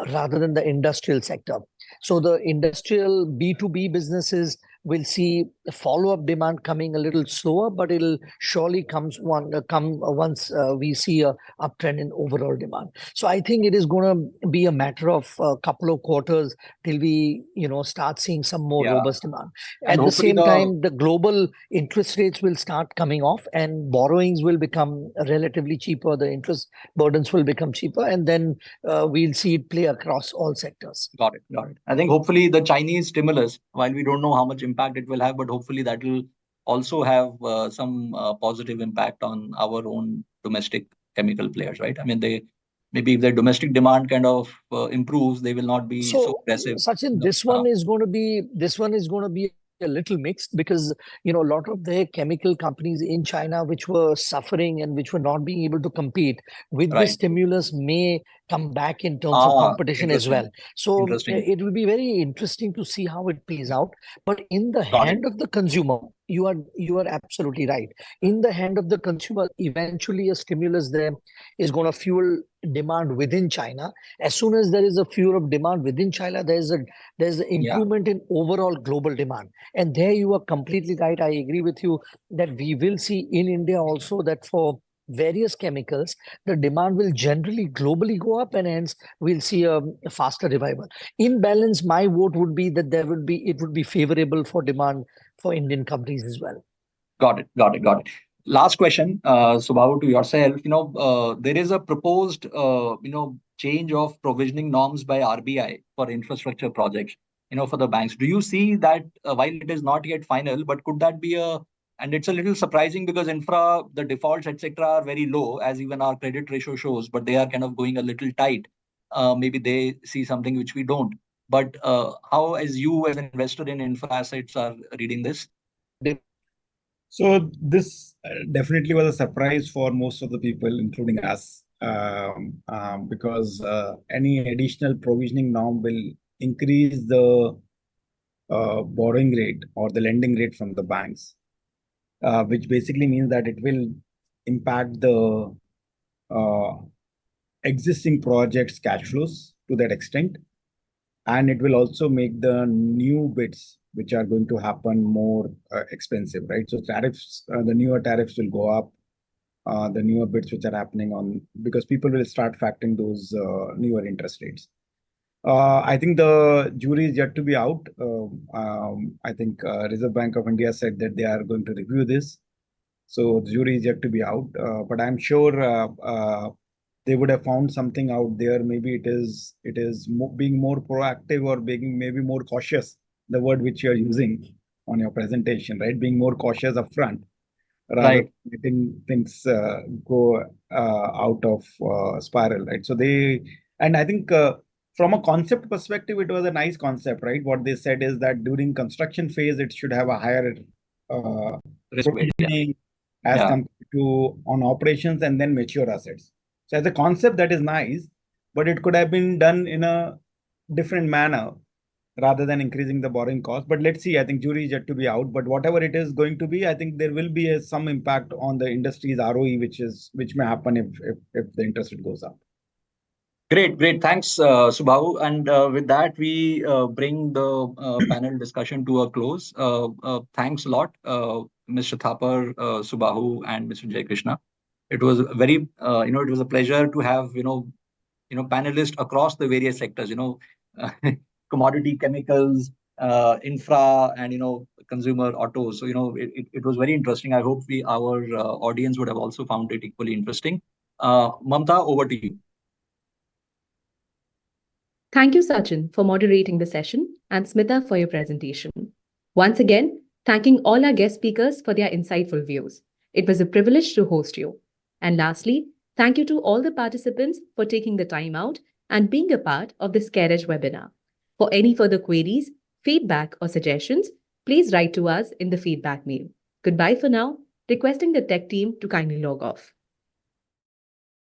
rather than the industrial sector. So the industrial B2B businesses will see follow-up demand coming a little slower, but it'll surely come once we see a uptrend in overall demand. So I think it is going to be a matter of a couple of quarters till we start seeing some more Yeah. robust demand. And At the hopefully same time, the global interest rates will start coming off, and borrowings will become relatively cheaper. The interest burdens will become cheaper, and then we'll see it play across all sectors. Got it. I think hopefully the Chinese stimulus, while we don't know how much impact it will have, but hopefully that will also have some positive impact on our own domestic chemical players, right? I mean, maybe if their domestic demand kind of improves, they will not be so aggressive. Sachin, this one is going to be a little mixed, because a lot of the chemical companies in China which were suffering and which were not being able to compete with the Right. stimulus may come back in terms of competition as well. So it will be very interesting to see how it plays out. But in the hand of the consumer, you are absolutely right. In the hand of the consumer, eventually a stimulus there is going to fuel demand within China. As soon as there is a fuel of demand within China, there's an improvement in overall global demand. And there you are completely right. I agree with you that we will see in India also that for various chemicals, the demand will generally globally go up, and hence we'll see a faster revival. In balance, my vote would be that it would be favorable for demand for Indian companies as well. Got it. Last question, Subahoo, to yourself. There is a proposed, change of provisioning norms by RBI for infrastructure projects, for the banks. Do you see that while it is not yet final, but could that be and it's a little surprising because infra, the defaults, etc., are very low, as even our credit ratio shows, but they are kind of going a little tight. Maybe they see something which we don't. But how, as you as an investor in infra assets, are reading this? So this definitely was a surprise for most of the people, including us, because any additional provisioning norm will increase the borrowing rate or the lending rate from the banks, which basically means that it will impact the existing projects' cash flows to that extent. And it will also make the new bids, which are going to happen, more expensive, right? So tariffs, the newer tariffs will go up, the newer bids which are happening on, because people will start factoring those newer interest rates. I think the jury is yet to be out. I think Reserve Bank of India said that they are going to review this. So the jury is yet to be out. But I'm sure they would have found something out there. Maybe it is being more proactive, or being maybe more cautious, the word which you're using on your presentation, right? Being more cautious upfront, rather than letting things go out of spiral, right? So and I think from a concept perspective, it was a nice concept, right? What they said is that during construction phase, it should have a higher risk weight, as compared to on operations and then mature assets. So as a concept, that is nice, but it could have been done in a different manner, rather than increasing the borrowing cost. But let's see, I think jury is yet to be out. But whatever it is going to be, I think there will be some impact on the industry's ROE, which may happen if the interest rate goes up. Great, great. Thanks, Subahoo. And with that, we bring the panel discussion to a close. Thanks a lot, Mr. Thapar, Subahoo, and Mr. Jaykrishna. It was very, it was a pleasure to have, panelists across the various sectors, commodity, chemicals, infra, and, consumer autos. So, it was very interesting. I hope our audience would have also found it equally interesting. Mamta, over to you. Thank you, Sachin, for moderating the session, and Smita for your presentation. Once again, thanking all our guest speakers for their insightful views. It was a privilege to host you. And lastly, thank you to all the participants for taking the time out and being a part of this CareEdge webinar. For any further queries, feedback, or suggestions, please write to us in the feedback mail. Goodbye for now, requesting the tech team to kindly log off.